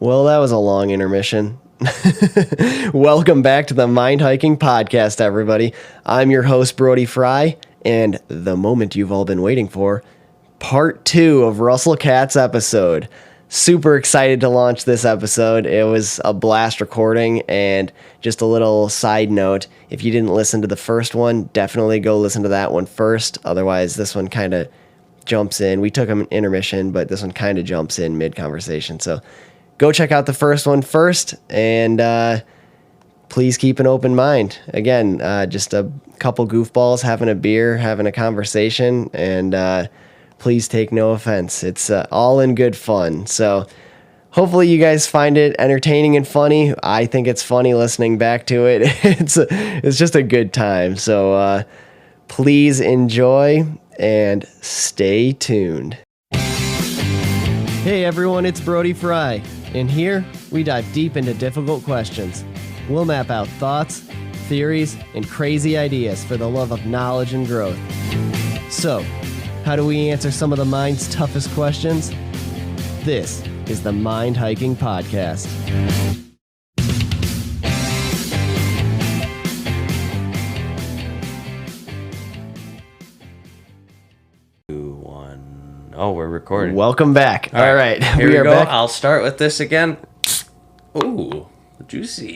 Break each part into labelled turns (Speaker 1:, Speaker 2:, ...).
Speaker 1: Well, that was a long intermission. Welcome back to the Mind Hiking Podcast, everybody. I'm your host, Brody Frye, and the moment you've all been waiting for, part 2 of Russell Catt's episode. Super excited to launch this episode. It was a blast recording, and just a little side note, if you didn't listen to the first one, definitely go listen to that one first. Otherwise, this one kind of jumps in. We took an intermission, but this one kind of jumps in mid-conversation, so go check out the first one first, and please keep an open mind. Again, just a couple goofballs having a beer, having a conversation, and please take no offense. It's all in good fun. So hopefully you guys find it entertaining and funny. I think it's funny listening back to it. It's just a good time. So please enjoy and stay tuned. Hey everyone, it's Brody Frye, and here we dive deep into difficult questions. We'll map out thoughts, theories, and crazy ideas for the love of knowledge and growth. So, how do we answer some of the mind's toughest questions? This is the Mind Hiking Podcast.
Speaker 2: Oh, we're recording.
Speaker 1: Welcome back. All right.
Speaker 2: Here we
Speaker 1: are
Speaker 2: go.
Speaker 1: back.
Speaker 2: I'll start with this again. Ooh, juicy.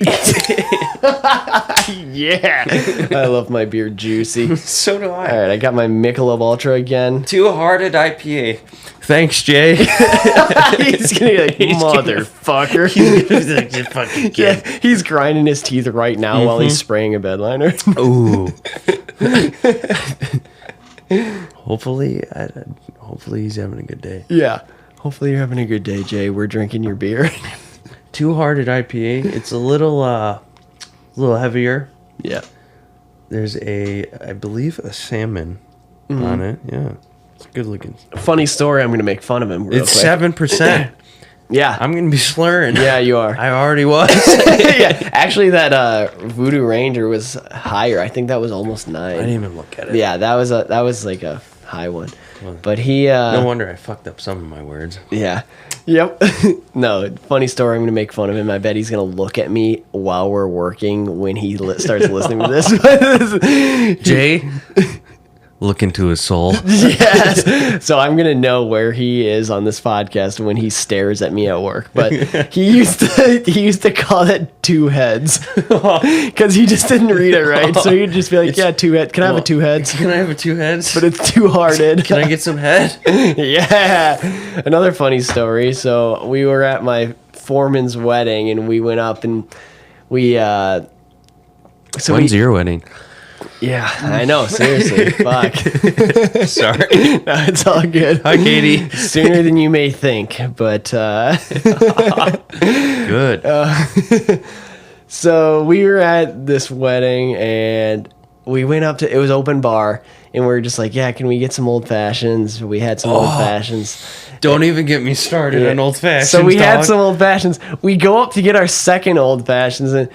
Speaker 1: Yeah. I love my beer juicy.
Speaker 2: So do I.
Speaker 1: All right. I got my Michelob Ultra again.
Speaker 2: Two-hearted IPA. Thanks, Jay.
Speaker 1: He's going to be like, motherfucker. Yeah, he's grinding his teeth right now while he's spraying a bed liner.
Speaker 2: Ooh. Hopefully he's having a good day.
Speaker 1: Yeah. Hopefully you're having a good day, Jay. We're drinking your beer.
Speaker 2: Two-hearted IPA. It's a little heavier.
Speaker 1: Yeah.
Speaker 2: There's I believe a salmon on it. Yeah. It's good looking.
Speaker 1: Funny story. I'm going to make fun of him real
Speaker 2: It's
Speaker 1: quick.
Speaker 2: 7%.
Speaker 1: Yeah.
Speaker 2: I'm going to be slurring.
Speaker 1: Yeah, you are.
Speaker 2: I already was.
Speaker 1: Yeah. Actually, that Voodoo Ranger was higher. I think that was almost 9.
Speaker 2: I didn't even look at it.
Speaker 1: Yeah, that was like a high one. But he
Speaker 2: no wonder I fucked up some of my words.
Speaker 1: Yeah. Yep. No, funny story. I'm going to make fun of him. I bet he's going to look at me while we're working when he starts listening to this.
Speaker 2: Jay, look into his soul.
Speaker 1: Yes. So I'm going to know where he is on this podcast when he stares at me at work. But he used to call it 2 heads because he just didn't read it right. So he'd just be like, yeah, 2 heads. Can I have a 2 heads?
Speaker 2: Can I have a 2 heads?
Speaker 1: But it's two-hearted.
Speaker 2: Can I get some head?
Speaker 1: Yeah. Another funny story. So we were at my foreman's wedding and we went up and we
Speaker 2: When's your wedding?
Speaker 1: Yeah, I know. Seriously. Fuck.
Speaker 2: Sorry.
Speaker 1: No, it's all good.
Speaker 2: Hi, Katie.
Speaker 1: Sooner than you may think, but
Speaker 2: Good.
Speaker 1: So we were at this wedding and we went up to, it was open bar, and we were just like, yeah, can we get some old fashions? We had some old fashions.
Speaker 2: Don't even get me started on old fashions.
Speaker 1: So we had some old fashions. We go up to get our second old fashions,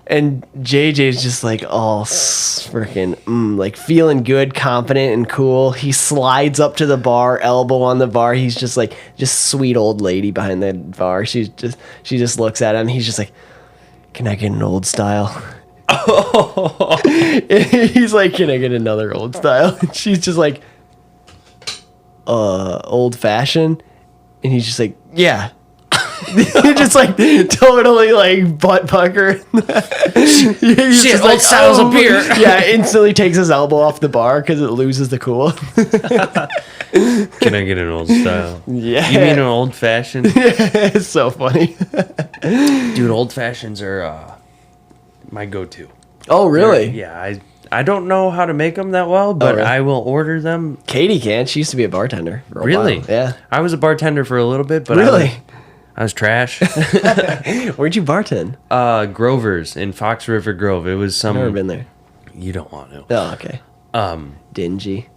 Speaker 1: and JJ's just like all freaking like feeling good, confident, and cool. He slides up to the bar, elbow on the bar. He's just like, just sweet old lady behind the bar. She just looks at him. He's just like, can I get an old style? Oh. He's like, can I get another old style? And she's just like, old fashioned. And he's just like, yeah. Just like totally like butt pucker.
Speaker 2: Shit, old styles of beer.
Speaker 1: Yeah, instantly takes his elbow off the bar because it loses the cool.
Speaker 2: Can I get an old style?
Speaker 1: Yeah.
Speaker 2: You mean an old fashioned?
Speaker 1: It's so funny.
Speaker 2: Dude, old fashions are my go-to.
Speaker 1: Oh, really?
Speaker 2: Yeah, I don't know how to make them that well, but
Speaker 1: really?
Speaker 2: I will order them.
Speaker 1: Katie can. She used to be a bartender. For a
Speaker 2: Really?
Speaker 1: while. Yeah.
Speaker 2: I was a bartender for a little bit, but
Speaker 1: Really?
Speaker 2: I was trash.
Speaker 1: Where'd you bartend?
Speaker 2: Grover's in Fox River Grove. It was some.
Speaker 1: Never been there.
Speaker 2: You don't want to.
Speaker 1: Oh, okay. Dingy.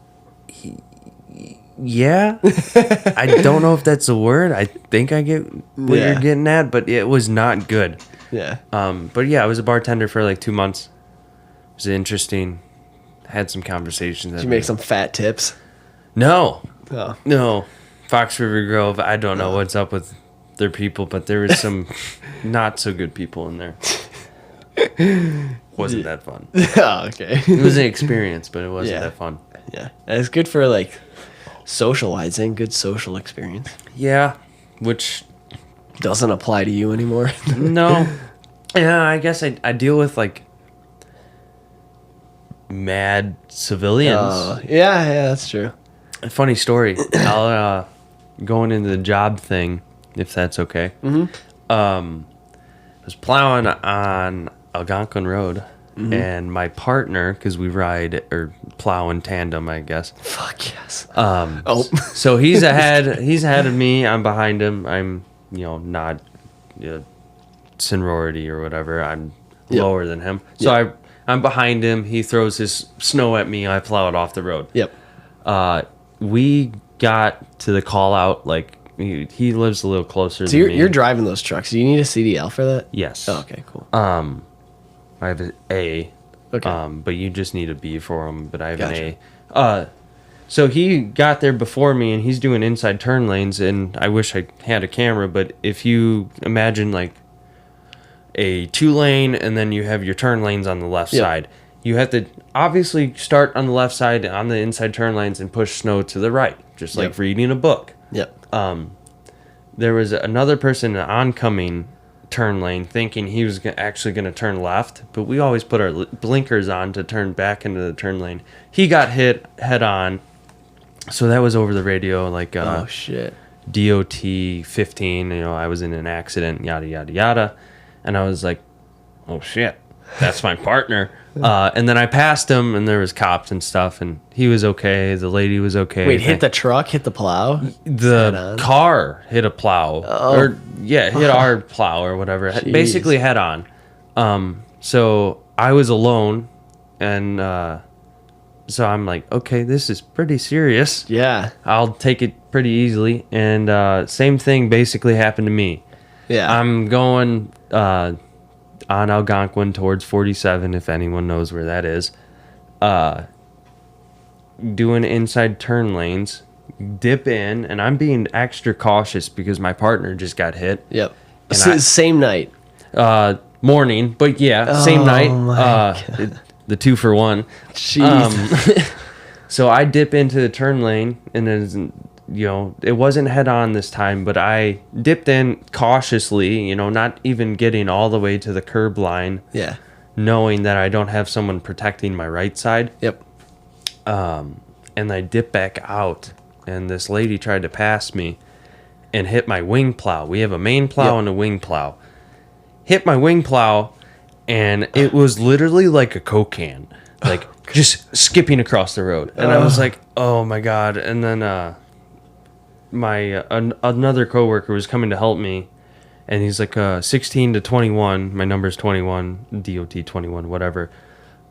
Speaker 2: Yeah. I don't know if that's a word. I think I get what you're getting at, but it was not good.
Speaker 1: Yeah.
Speaker 2: But yeah, I was a bartender for like 2 months. It was interesting. Had some conversations.
Speaker 1: Did you make some fat tips?
Speaker 2: No.
Speaker 1: Oh.
Speaker 2: No. Fox River Grove. I don't know what's up with their people, but there was some not so good people in there. Wasn't that fun.
Speaker 1: Oh, okay.
Speaker 2: It was an experience, but it wasn't that fun.
Speaker 1: Yeah. It's good for like socializing, good social experience.
Speaker 2: Yeah, which
Speaker 1: doesn't apply to you anymore.
Speaker 2: No. Yeah, I guess I deal with like mad civilians.
Speaker 1: Yeah, that's true.
Speaker 2: A funny story. I'll going into the job thing, if that's okay.
Speaker 1: Mm-hmm.
Speaker 2: I was plowing on Algonquin Road, and my partner, because we ride or plow in tandem, I guess.
Speaker 1: Fuck yes.
Speaker 2: So he's ahead. He's ahead of me. I'm behind him. I'm not seniority or whatever. I'm lower than him. So I'm behind him. He throws his snow at me. I plow it off the road.
Speaker 1: Yep.
Speaker 2: We got to the call out, like he lives a little closer
Speaker 1: So
Speaker 2: than me.
Speaker 1: you're driving those trucks. Do you need a CDL for that?
Speaker 2: Yes.
Speaker 1: Oh, okay, cool.
Speaker 2: I have an A.
Speaker 1: Okay.
Speaker 2: But you just need a B for him. But I have
Speaker 1: Gotcha.
Speaker 2: an A. So he got there before me, and he's doing inside turn lanes. And I wish I had a camera, but if you imagine like a 2-lane, and then you have your turn lanes on the left side, you have to obviously start on the left side on the inside turn lanes and push snow to the right, just like reading a book.
Speaker 1: Yep.
Speaker 2: There was another person in the oncoming turn lane thinking he was actually going to turn left, but we always put our blinkers on to turn back into the turn lane. He got hit head on, so that was over the radio, like
Speaker 1: Oh shit.
Speaker 2: DOT 15, I was in an accident, yada yada yada, and I was like, oh shit, that's my partner. And then I passed him, and there was cops and stuff, and he was okay. The lady was okay.
Speaker 1: Wait, hit the truck, hit the plow?
Speaker 2: The car hit a plow, hit our plow or whatever.
Speaker 1: Jeez.
Speaker 2: Basically head on. So I was alone, and so I'm like, okay, this is pretty serious.
Speaker 1: Yeah.
Speaker 2: I'll take it pretty easily. And same thing basically happened to me.
Speaker 1: Yeah.
Speaker 2: I'm going on Algonquin towards 47, if anyone knows where that is. Doing inside turn lanes, dip in, and I'm being extra cautious because my partner just got hit.
Speaker 1: Yep.
Speaker 2: And
Speaker 1: Same night.
Speaker 2: Morning, but same night. The 2-for-1.
Speaker 1: Jeez.
Speaker 2: So I dip into the turn lane, and then it wasn't head on this time, but I dipped in cautiously, not even getting all the way to the curb line.
Speaker 1: Yeah.
Speaker 2: Knowing that I don't have someone protecting my right side.
Speaker 1: Yep.
Speaker 2: And I dip back out, and this lady tried to pass me and hit my wing plow. We have a main plow and a wing plow. Hit my wing plow, and it was literally like a Coke can, like just skipping across the road. And I was like, oh my God. And then another coworker was coming to help me, and he's like 16 to 21. My number's 21, DOT 21, whatever.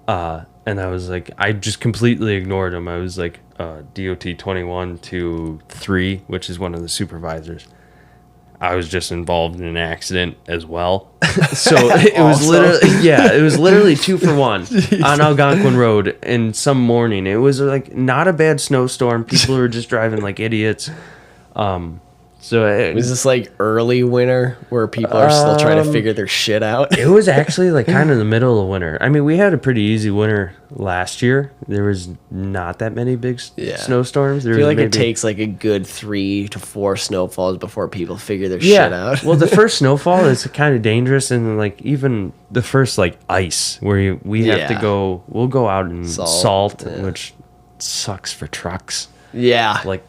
Speaker 2: And I was like, I just completely ignored him. I was like, DOT 21 to 3, which is one of the supervisors. I was just involved in an accident as well. So it was literally 2-for-1 on Algonquin Road in some morning. It was like not a bad snowstorm. People were just driving like idiots.
Speaker 1: Was this like early winter where people are still trying to figure their shit out?
Speaker 2: It was actually like kind of the middle of winter. I mean, we had a pretty easy winter last year. There was not that many big snowstorms.
Speaker 1: I feel like it takes like a good 3 to 4 snowfalls before people figure their shit out.
Speaker 2: Well, the first snowfall is kind of dangerous, and like even the first like ice where we have to go. We'll go out and salt. Which sucks for trucks.
Speaker 1: Yeah.
Speaker 2: Like.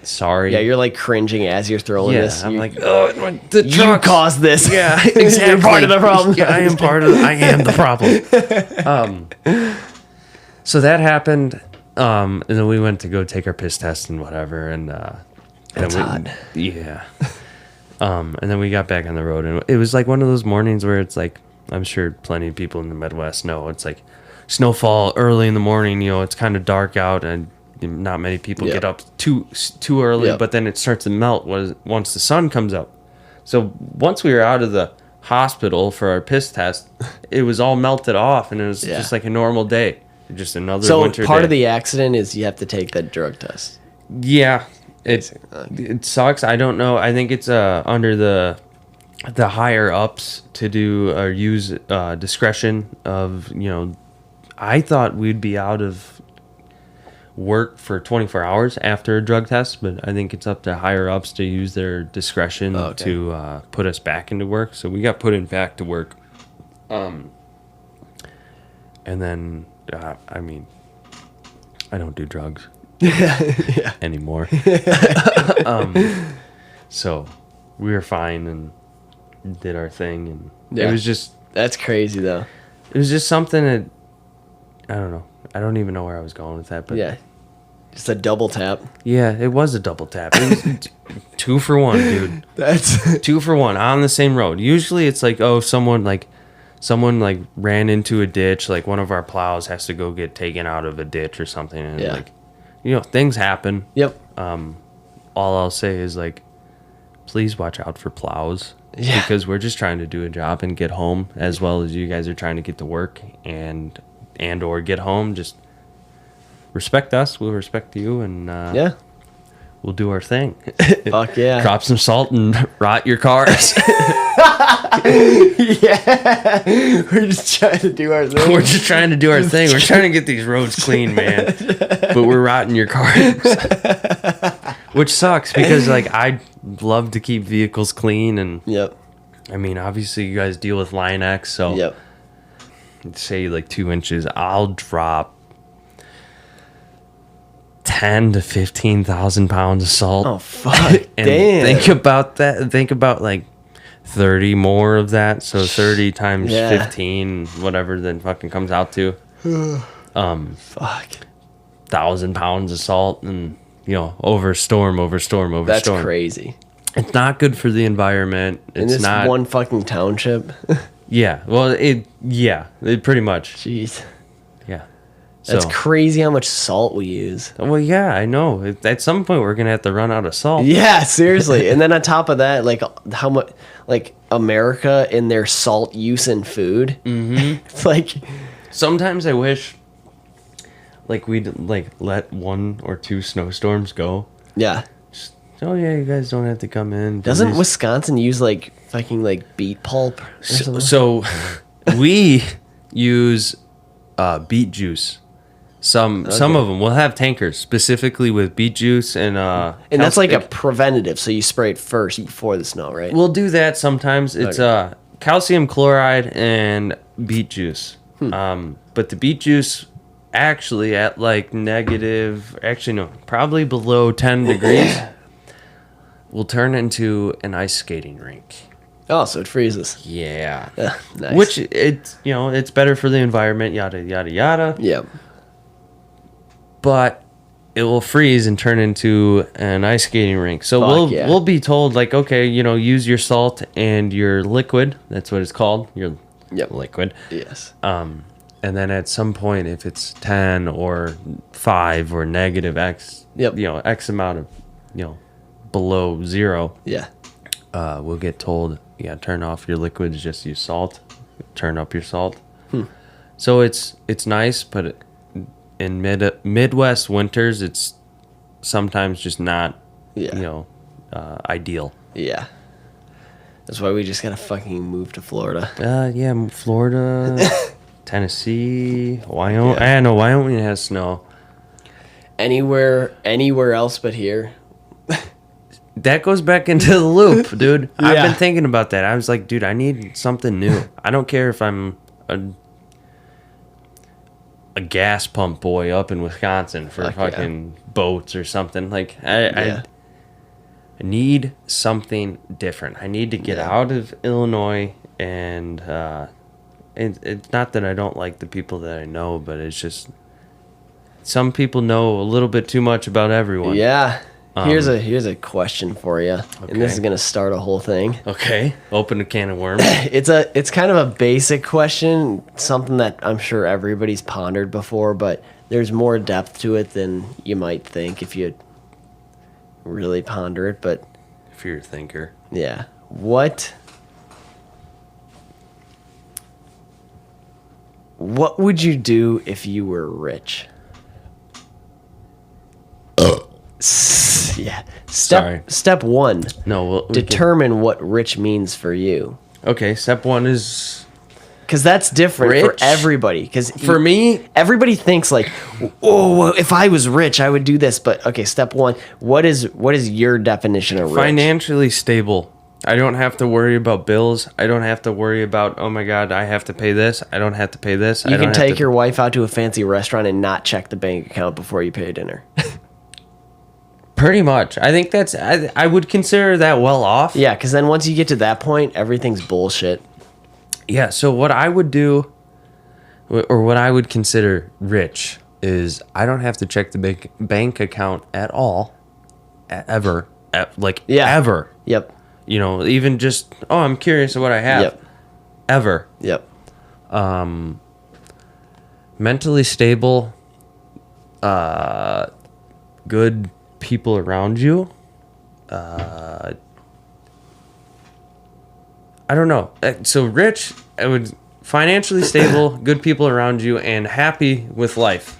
Speaker 2: Sorry.
Speaker 1: Yeah, you're like cringing as you're throwing this.
Speaker 2: I'm like, oh, the
Speaker 1: you caused this.
Speaker 2: Yeah,
Speaker 1: exactly. You're part of the problem.
Speaker 2: Yeah, I am the problem. So that happened, and then we went to go take our piss test and whatever, and
Speaker 1: That's hot.
Speaker 2: Yeah. And then we got back on the road, and it was like one of those mornings where it's like, I'm sure plenty of people in the Midwest know, it's like snowfall early in the morning. It's kind of dark out, and not many people get up too early, but then it starts to melt once the sun comes up. So once we were out of the hospital for our piss test, it was all melted off, and it was just like a normal day, just another winter day.
Speaker 1: So part of the accident is you have to take that drug test.
Speaker 2: Yeah, It sucks. I don't know. I think it's under the higher ups to do or use discretion of, I thought we'd be out of work for 24 hours after a drug test, but I think it's up to higher ups to use their discretion to put us back into work. So we got put in back to work. And then, I mean, I don't do drugs anymore. So we were fine and did our thing. And it was just...
Speaker 1: That's crazy, though.
Speaker 2: It was just something that... I don't know. I don't even know where I was going with that. But
Speaker 1: yeah. Just a double tap.
Speaker 2: Yeah, it was a double tap. It was 2 for 1, dude.
Speaker 1: That's
Speaker 2: 2 for 1 on the same road. Usually it's like, oh, someone ran into a ditch, like one of our plows has to go get taken out of a ditch or something, and things happen.
Speaker 1: Yep.
Speaker 2: All I'll say is, like, please watch out for plows.
Speaker 1: Yeah.
Speaker 2: Because we're just trying to do a job and get home, as well as you guys are trying to get to work and or get home. Just respect us, we'll respect you, and we'll do our thing.
Speaker 1: Fuck yeah.
Speaker 2: Drop some salt and rot your cars.
Speaker 1: Yeah. We're just trying to do our thing.
Speaker 2: We're just trying to do our thing. We're trying to get these roads clean, man. But we're rotting your cars. Which sucks because, like, I love to keep vehicles clean. And,
Speaker 1: Yep.
Speaker 2: I mean, obviously you guys deal with Line X. So,
Speaker 1: Yep.
Speaker 2: say, like, 2 inches, I'll drop 10 to 15,000 pounds of salt.
Speaker 1: Oh, fuck.
Speaker 2: And
Speaker 1: damn.
Speaker 2: think about that. Think about, like, 30 more of that. So 30 times 15, whatever then fucking comes out to.
Speaker 1: Fuck.
Speaker 2: 1,000 pounds of salt and, over storm.
Speaker 1: That's crazy.
Speaker 2: It's not good for the environment.
Speaker 1: In
Speaker 2: It's
Speaker 1: this
Speaker 2: not
Speaker 1: one fucking township.
Speaker 2: Yeah. Well, it pretty much.
Speaker 1: Jeez.
Speaker 2: Yeah.
Speaker 1: That's crazy how much salt we use.
Speaker 2: Well, yeah, I know. At some point we're going to have to run out of salt.
Speaker 1: Yeah, seriously. And then on top of that, like, how much, like, America and their salt use in food. Mm-hmm. It's like,
Speaker 2: sometimes I wish, like, we'd, like, let 1 or 2 snowstorms go.
Speaker 1: yeah.
Speaker 2: Just, you guys don't have to come in.
Speaker 1: Doesn't Wisconsin use, like, fucking, like, beet pulp or something?
Speaker 2: So we use beet juice. Some of them will have tankers specifically with beet juice and
Speaker 1: that's like a preventative, so you spray it first before the snow, right?
Speaker 2: We'll do that sometimes. It's calcium chloride and beet juice. But the beet juice actually at like probably below 10 degrees will turn into an ice skating rink.
Speaker 1: Oh, so it freezes.
Speaker 2: Yeah.
Speaker 1: Nice.
Speaker 2: Which it's better for the environment, yada yada yada.
Speaker 1: Yep.
Speaker 2: But it will freeze and turn into an ice skating rink. So we'll be told, like, okay, use your salt and your liquid. That's what it's called. Your liquid.
Speaker 1: Yes.
Speaker 2: And then at some point, if it's 10 or 5 or negative X, X amount of, below 0.
Speaker 1: Yeah.
Speaker 2: We'll get told, turn off your liquids, just use salt. Turn up your salt. So it's nice, but in Midwest winters, it's sometimes just not, ideal.
Speaker 1: Yeah. That's why we just gotta fucking move to Florida.
Speaker 2: Florida, Tennessee, Wyoming. I know Wyoming has snow.
Speaker 1: Anywhere else but here.
Speaker 2: That goes back into the loop, dude. Yeah. I've been thinking about that. I was like, dude, I need something new. I don't care if I'm a gas pump boy up in Wisconsin for fucking boats or something. Like, I need something different. I need to get out of Illinois, and it's not that I don't like the people that I know, but it's just some people know a little bit too much about everyone.
Speaker 1: Yeah. Here's a question for you, and this is gonna start a whole thing.
Speaker 2: Okay, open a can of worms.
Speaker 1: It's kind of a basic question, something that I'm sure everybody's pondered before, but there's more depth to it than you might think if you really ponder it. But
Speaker 2: if you're a thinker,
Speaker 1: yeah, what would you do if you were rich? Yeah.
Speaker 2: Sorry.
Speaker 1: Step one.
Speaker 2: No, we
Speaker 1: Determine what rich means for you.
Speaker 2: okay, step one is
Speaker 1: Because that's different for
Speaker 2: Rich?
Speaker 1: everybody. Because
Speaker 2: for me.
Speaker 1: everybody thinks like, oh, well, if I was rich, I would do this. But okay, step one. What is your definition of rich?
Speaker 2: Financially stable. I don't have to worry about bills. I don't have to worry about, oh my God, I have to pay this. I don't have to pay this.
Speaker 1: You can take your wife out to a fancy restaurant and not check the bank account before you pay dinner.
Speaker 2: Pretty much. I think that's, I would consider that well off.
Speaker 1: Yeah, because then once you get to that point, everything's bullshit.
Speaker 2: Yeah, so what I would do, or what I would consider rich, is I don't have to check the bank account at all, ever. Ever.
Speaker 1: Yep.
Speaker 2: You know, even just, oh, I'm curious of what I have.
Speaker 1: Yep.
Speaker 2: Ever.
Speaker 1: Yep.
Speaker 2: Mentally stable, good people around you. I don't know. So rich, I would financially stable, good people around you, and happy with life.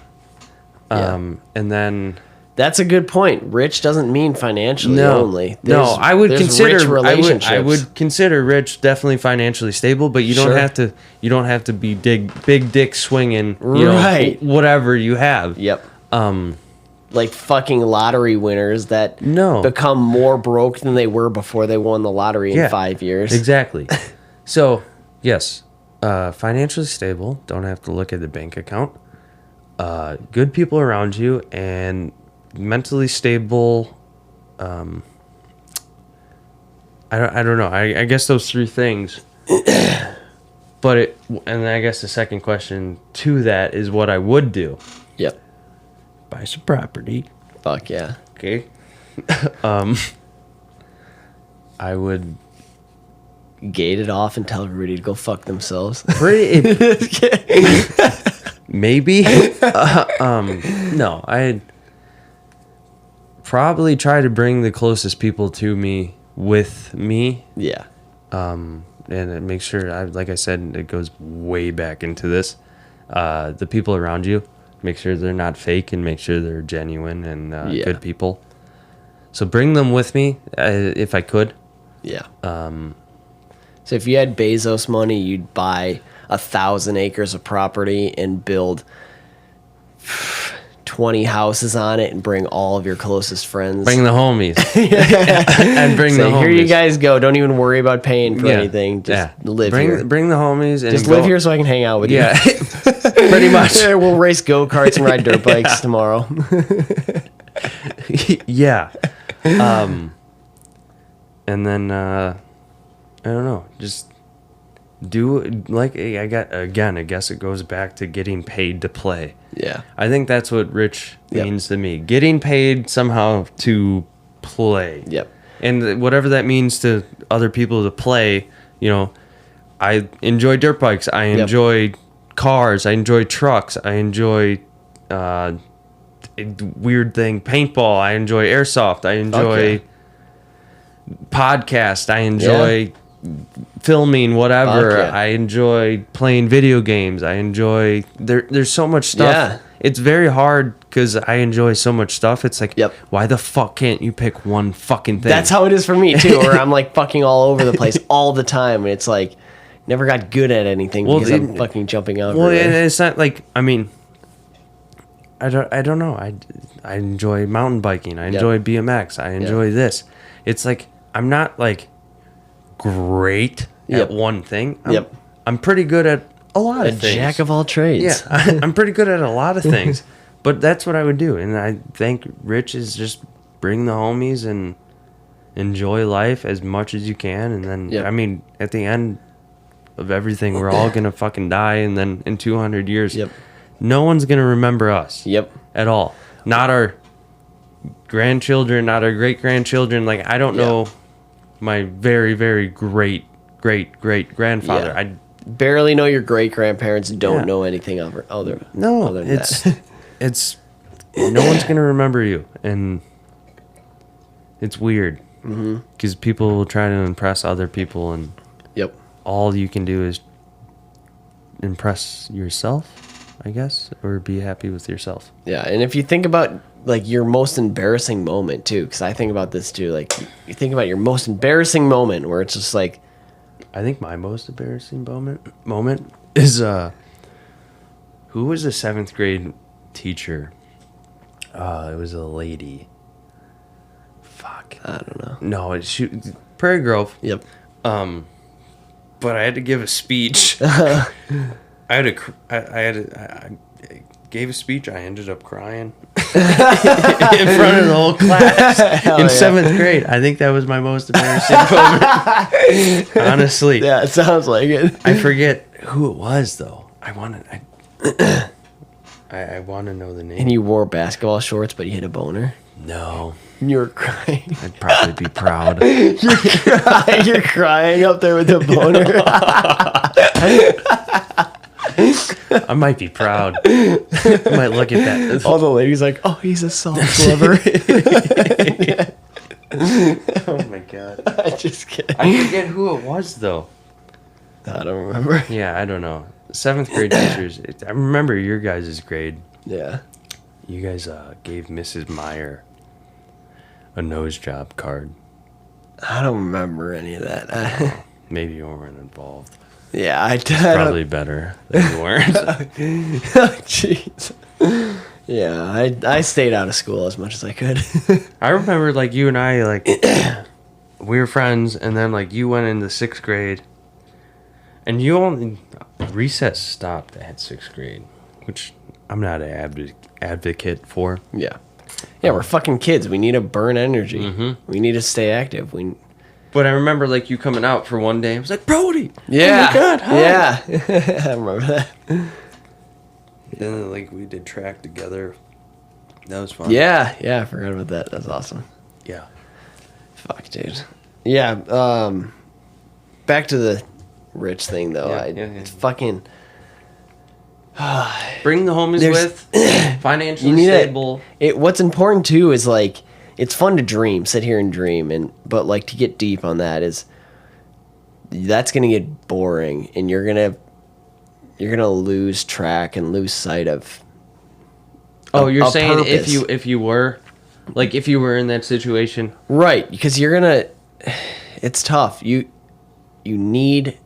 Speaker 2: And then
Speaker 1: That's a good point. Rich doesn't mean financially only.
Speaker 2: I would
Speaker 1: there's
Speaker 2: consider
Speaker 1: rich relationships.
Speaker 2: I would consider rich definitely financially stable, but you don't
Speaker 1: Sure.
Speaker 2: have to be big dick swinging, you
Speaker 1: Right.
Speaker 2: know, whatever you have.
Speaker 1: Yep. Like fucking lottery winners that
Speaker 2: No.
Speaker 1: become more broke than they were before they won the lottery in
Speaker 2: Yeah,
Speaker 1: 5 years.
Speaker 2: Exactly. So, yes, financially stable, don't have to look at the bank account. Good people around you, and mentally stable. I don't know. I guess those three things. But and I guess the second question to that is what I would do.
Speaker 1: Yep.
Speaker 2: Buy some property.
Speaker 1: Fuck yeah.
Speaker 2: Okay. I would
Speaker 1: Gate it off and tell everybody to go fuck themselves.
Speaker 2: maybe. No, I'd probably try to bring the closest people to me with me.
Speaker 1: Yeah.
Speaker 2: And make sure, like I said, it goes way back into this. The people around you, make sure they're not fake and make sure they're genuine and good people. So bring them with me if I could.
Speaker 1: Yeah. So if you had Bezos money, you'd buy 1,000 acres of property and build 20 houses on it and bring all of your closest friends.
Speaker 2: Bring the homies. And bring the homies.
Speaker 1: Here you guys go. Don't even worry about paying for anything. Just live here.
Speaker 2: Bring the homies. And
Speaker 1: just live here so I can hang out with
Speaker 2: you. Pretty much.
Speaker 1: We'll race go-karts and ride dirt bikes tomorrow.
Speaker 2: Yeah. And then, I don't know, just do, like, I guess it goes back to getting paid to play.
Speaker 1: Yeah.
Speaker 2: I think that's what rich means to me. Getting paid somehow to play.
Speaker 1: Yep.
Speaker 2: And whatever that means to other people to play, you know, I enjoy dirt bikes. I enjoy cars. I enjoy trucks. I enjoy weird thing, paintball. I enjoy airsoft. I enjoy podcast. I enjoy filming, whatever. I enjoy playing video games. I enjoy there's so much stuff.
Speaker 1: Yeah.
Speaker 2: It's very hard because I enjoy so much stuff. It's like, why the fuck can't you pick one fucking thing?
Speaker 1: That's how it is for me too, where I'm like fucking all over the place all the time, and it's like never got good at anything because I'm fucking jumping out.
Speaker 2: Well, and it's not like, I mean, I don't know. I enjoy mountain biking. I enjoy BMX. I enjoy this. It's like I'm not like great at one thing. I'm pretty good at a lot of things.
Speaker 1: Jack of all trades.
Speaker 2: Yeah, I'm pretty good at a lot of things. But that's what I would do. And I think rich is just bring the homies and enjoy life as much as you can. And then, I mean, at the end of everything, we're all going to fucking die. And then in 200 years, no one's going to remember us at all. Not our grandchildren, not our great-grandchildren. Like, I don't know my very, very great-great-great-grandfather. I
Speaker 1: barely know your great-grandparents. Don't know anything other than that.
Speaker 2: It's no one's gonna remember you, and it's weird because people will try to impress other people, and all you can do is impress yourself. I guess, or be happy with yourself.
Speaker 1: Yeah, and if you think about like your most embarrassing moment too, because I think about this too. Like you think about your most embarrassing moment where it's just like,
Speaker 2: I think my most embarrassing moment is who was the 7th grade teacher? It was a lady. Fuck.
Speaker 1: I don't know.
Speaker 2: No, Prairie Grove.
Speaker 1: Yep.
Speaker 2: But I had to give a speech. I gave a speech. I ended up crying in front of the whole class in 7th grade. I think that was my most embarrassing moment. Honestly.
Speaker 1: Yeah, it sounds like it.
Speaker 2: I forget who it was though. I want to know the name.
Speaker 1: And you wore basketball shorts, but you hit a boner.
Speaker 2: No.
Speaker 1: You were crying.
Speaker 2: I'd probably be proud.
Speaker 1: You're crying up there with a boner.
Speaker 2: I might be proud. I might look at that.
Speaker 1: All the ladies like, oh, he's a soft lover.
Speaker 2: Oh my god.
Speaker 1: I just kidding.
Speaker 2: I forget who it was though.
Speaker 1: I don't remember.
Speaker 2: Yeah, I don't know. 7th grade teachers. I remember your guys' grade.
Speaker 1: Yeah.
Speaker 2: You guys gave Mrs. Meyer a nose job card.
Speaker 1: I don't remember any of that.
Speaker 2: Maybe you weren't involved.
Speaker 1: Yeah, I did.
Speaker 2: Probably better that you weren't.
Speaker 1: Jeez. Yeah, I stayed out of school as much as I could.
Speaker 2: I remember like you and I like we were friends, and then like you went into 6th grade, and you only recess stopped at 6th grade, which I'm not an advocate for.
Speaker 1: Yeah. Yeah, we're fucking kids. We need to burn energy.
Speaker 2: Mm-hmm.
Speaker 1: We need to stay active.
Speaker 2: But I remember like you coming out for one day. I was like, Brody.
Speaker 1: Yeah.
Speaker 2: Oh my God. Hi.
Speaker 1: Yeah. I remember that.
Speaker 2: Then like we did track together. That was fun.
Speaker 1: Yeah. Yeah. I forgot about that. That's awesome.
Speaker 2: Yeah.
Speaker 1: Fuck, dude. Yeah. Back to the rich thing though.
Speaker 2: Yeah.
Speaker 1: It's fucking.
Speaker 2: Bring the homies with. Financially stable.
Speaker 1: What's important too is like it's fun to dream, sit here and dream, but like to get deep on that is that's gonna get boring, and you're gonna lose track and lose sight of.
Speaker 2: You're saying
Speaker 1: purpose.
Speaker 2: if you were in that situation,
Speaker 1: right? Because you're gonna. It's tough. You need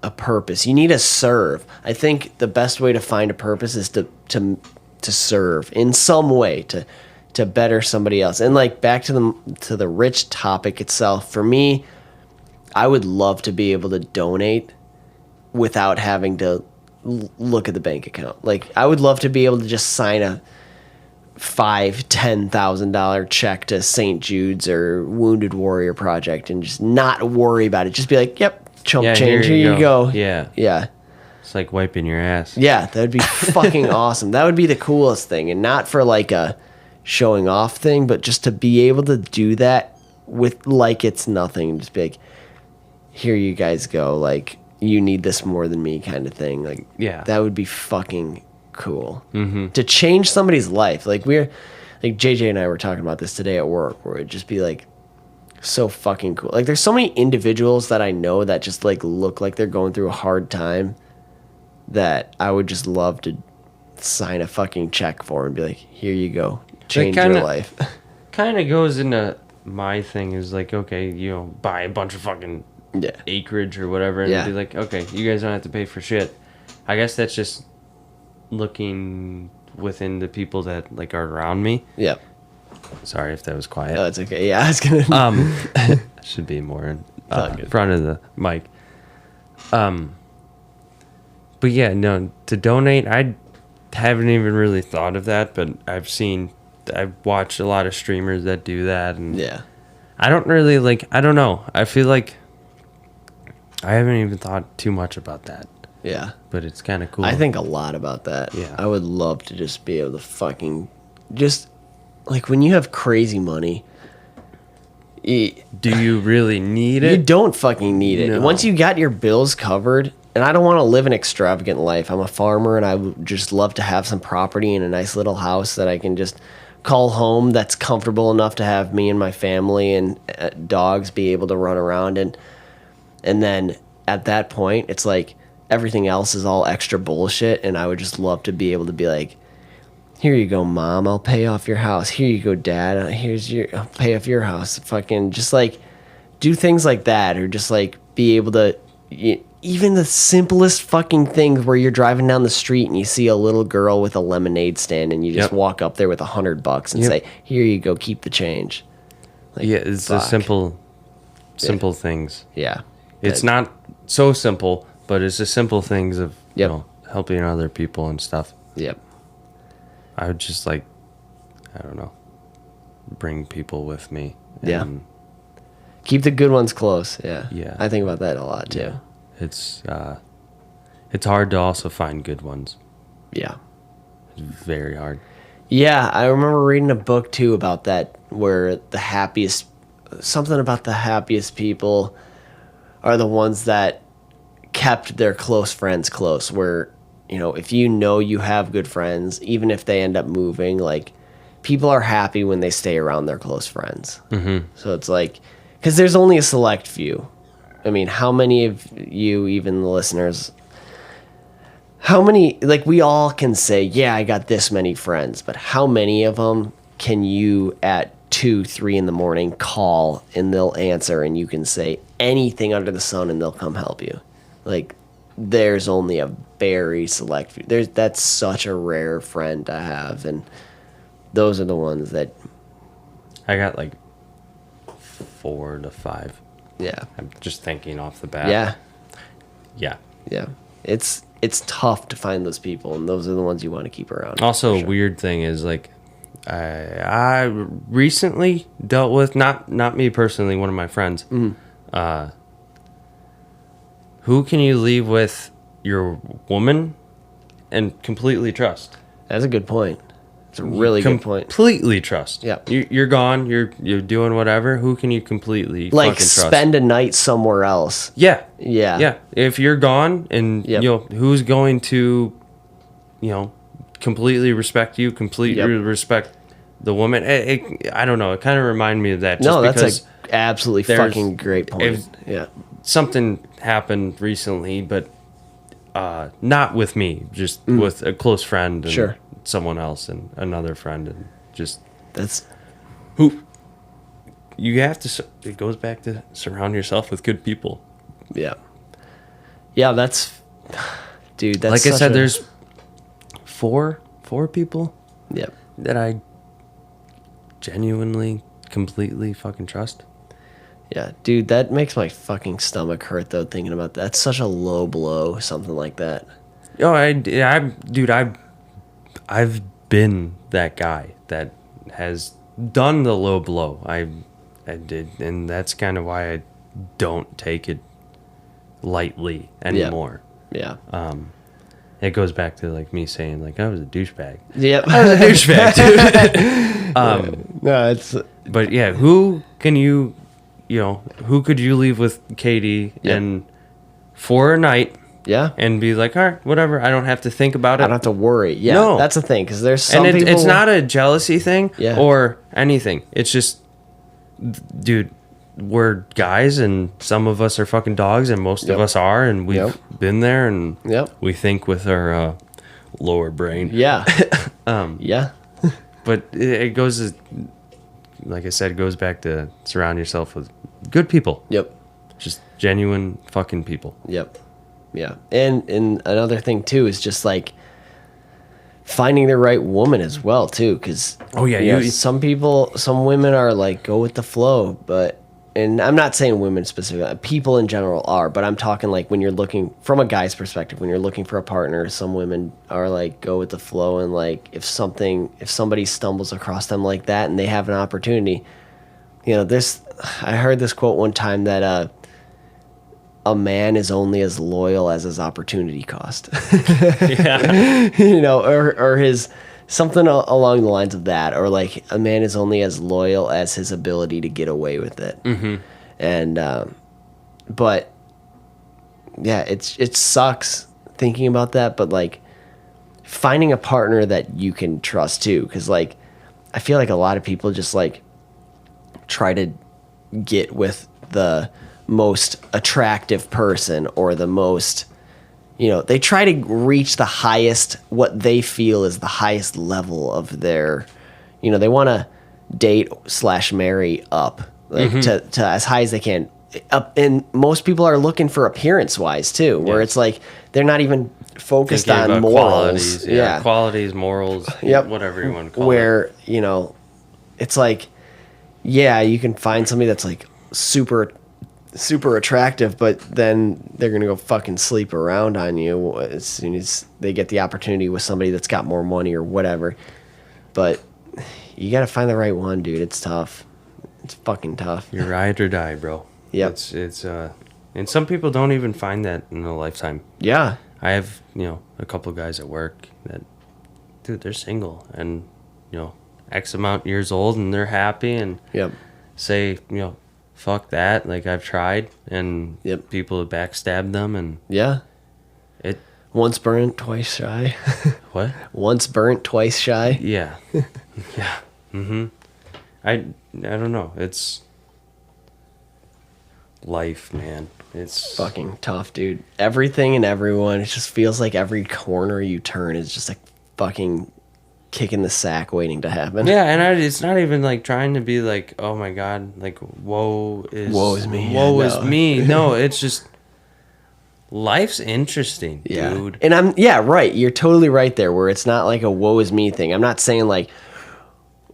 Speaker 1: a purpose. You need to serve. I think the best way to find a purpose is to serve in some way to better somebody else. And like back to the rich topic itself, for me, I would love to be able to donate without having to look at the bank account. Like I would love to be able to just sign a $5,000-$10,000 check to St. Jude's or Wounded Warrior Project and just not worry about it. Just be like, yep, chump change, here you go. Yeah.
Speaker 2: It's like wiping your ass.
Speaker 1: Yeah, that would be fucking awesome. That would be the coolest thing. And not for like a showing off thing, but just to be able to do that with like it's nothing. Just be like, here you guys go. Like, you need this more than me kind of thing. Like,
Speaker 2: yeah,
Speaker 1: that would be fucking cool.
Speaker 2: Mm-hmm.
Speaker 1: To change somebody's life. Like, JJ and I were talking about this today at work, where it'd just be like, so fucking cool. Like, there's so many individuals that I know that just like look like they're going through a hard time that I would just love to sign a fucking check for and be like, here you go, change your life.
Speaker 2: Kind of goes into my thing is like, okay, buy a bunch of fucking acreage or whatever, and be like, okay, you guys don't have to pay for shit. I guess that's just looking within the people that like are around me.
Speaker 1: Yep.
Speaker 2: Sorry if that was quiet.
Speaker 1: No, it's okay. Yeah, I was gonna.
Speaker 2: Should be more in front of the mic. But yeah, no, to donate, I haven't even really thought of that, but I've watched a lot of streamers that do that, and
Speaker 1: yeah,
Speaker 2: I don't really I don't know. I feel like I haven't even thought too much about that.
Speaker 1: Yeah.
Speaker 2: But it's kind of cool.
Speaker 1: I think a lot about that.
Speaker 2: Yeah.
Speaker 1: I would love to just be able to fucking just like when you have crazy money.
Speaker 2: Do you really need it?
Speaker 1: You don't fucking need it.
Speaker 2: No.
Speaker 1: Once you got your bills covered, and I don't want to live an extravagant life. I'm a farmer, and I would just love to have some property and a nice little house that I can just call home that's comfortable enough to have me and my family and dogs be able to run around. And then at that point, it's like everything else is all extra bullshit, and I would just love to be able to be like, here you go, Mom, I'll pay off your house. Here you go, Dad, I'll pay off your house. Fucking just like do things like that, or just like be able to, even the simplest fucking things where you're driving down the street and you see a little girl with a lemonade stand and you just walk up there with $100 and say, here you go, keep the change. Like,
Speaker 2: yeah, it's the simple things.
Speaker 1: Yeah.
Speaker 2: It's not so simple, but it's the simple things of helping other people and stuff.
Speaker 1: Yep.
Speaker 2: I would just like, I don't know, bring people with me.
Speaker 1: Yeah. Keep the good ones close. Yeah.
Speaker 2: Yeah.
Speaker 1: I think about that a lot too.
Speaker 2: Yeah. It's hard to also find good ones.
Speaker 1: Yeah.
Speaker 2: It's very hard.
Speaker 1: Yeah, I remember reading a book too about that, where something about the happiest people are the ones that kept their close friends close, where, if you have good friends, even if they end up moving, like, people are happy when they stay around their close friends. Mm-hmm. So it's like, because there's only a select few. I mean, how many of you, even the listeners, how many, like, we all can say, yeah, I got this many friends, but how many of them can you at 2, 3 in the morning call and they'll answer and you can say anything under the sun and they'll come help you? Like, there's only a very select few. That's such a rare friend to have, and those are the ones that
Speaker 2: I got like 4 to 5.
Speaker 1: Yeah.
Speaker 2: I'm just thinking off the bat.
Speaker 1: Yeah.
Speaker 2: Yeah.
Speaker 1: Yeah. It's tough to find those people, and those are the ones you want to keep around.
Speaker 2: Also, a weird thing is, like, I recently dealt with, not me personally, one of my friends. Mm-hmm. Who can you leave with your woman and completely trust?
Speaker 1: That's a good point. It's a really good point.
Speaker 2: Completely trust.
Speaker 1: Yeah.
Speaker 2: You're gone. You're doing whatever. Who can you completely
Speaker 1: like
Speaker 2: fucking trust?
Speaker 1: Spend a night somewhere else?
Speaker 2: Yeah.
Speaker 1: Yeah.
Speaker 2: Yeah. If you're gone, and who's going to, completely respect you, completely respect the woman? I don't know. It kind of reminded me of that.
Speaker 1: No, that's an absolutely fucking great point.
Speaker 2: Something happened recently, but not with me, just with a close friend and someone else and another friend, and just who you have to. It goes back to surround yourself with good people.
Speaker 1: Yeah. Yeah, that's dude. That's
Speaker 2: like I said. There's four people.
Speaker 1: Yep.
Speaker 2: That I genuinely, completely fucking trust.
Speaker 1: Yeah, dude, that makes my fucking stomach hurt though, thinking about that. That's such a low blow, something like that.
Speaker 2: Oh, I've been that guy that has done the low blow. I did, and that's kind of why I don't take it lightly anymore.
Speaker 1: Yeah.
Speaker 2: It goes back to like me saying like I was a douchebag.
Speaker 1: Yep.
Speaker 2: I was a douchebag, dude.
Speaker 1: No, it's.
Speaker 2: But yeah, who can you? Who could you leave with Katie and for a night?
Speaker 1: Yeah.
Speaker 2: And be like, all right, whatever. I don't have to think about it.
Speaker 1: I don't have to worry. Yeah.
Speaker 2: No.
Speaker 1: That's the thing, because there's some people.
Speaker 2: It's not a jealousy thing or anything. It's just, dude, we're guys, and some of us are fucking dogs, and most of us are, and we've been there, and we think with our lower brain.
Speaker 1: Yeah. Yeah.
Speaker 2: But it goes, like I said, it goes back to surround yourself with good people.
Speaker 1: Yep.
Speaker 2: Just genuine fucking people.
Speaker 1: Yep. Yeah. And another thing too is just like finding the right woman as well too, because some women are like go with the flow, and I'm not saying women specifically, people in general are, but I'm talking like when you're looking from a guy's perspective, when you're looking for a partner, some women are like go with the flow, and like if somebody stumbles across them like that and they have an opportunity, I heard this quote one time that a man is only as loyal as his opportunity cost. Or his something along the lines of that, or like a man is only as loyal as his ability to get away with it. Mm-hmm. And but yeah, it sucks thinking about that, but like finding a partner that you can trust too, because like I feel like a lot of people just like try to get with the most attractive person or the most they try to reach the highest, what they feel is the highest level of their, they want to date/marry up, like to as high as they can. Up, and most people are looking for appearance wise too, where it's like they're not even focused
Speaker 2: Thinking
Speaker 1: on
Speaker 2: about
Speaker 1: morals.
Speaker 2: qualities, qualities, morals, whatever you want to call it.
Speaker 1: Where it's like, you can find somebody that's like super attractive, but then they're gonna go fucking sleep around on you as soon as they get the opportunity with somebody that's got more money or whatever. But you gotta find the right one, dude. It's tough. It's fucking tough.
Speaker 2: You're ride or die, bro.
Speaker 1: Yeah.
Speaker 2: It's and some people don't even find that in a lifetime.
Speaker 1: Yeah.
Speaker 2: I have, a couple guys at work that, dude, they're single and, X amount years old and they're happy and say, fuck that. Like, I've tried and people have backstabbed them and it.
Speaker 1: Once burnt, twice shy.
Speaker 2: What?
Speaker 1: Once burnt, twice shy.
Speaker 2: Yeah. Yeah. Mm-hmm. I don't know. It's life, man. It's
Speaker 1: fucking tough, dude. Everything and everyone, it just feels like every corner you turn is just like fucking kick in the sack waiting to happen.
Speaker 2: Yeah, and it's not even like trying to be like, oh my god, like woe is
Speaker 1: me.
Speaker 2: Is me. No, it's just life's interesting, dude.
Speaker 1: And right. You're totally right there, where it's not like a woe is me thing. I'm not saying like,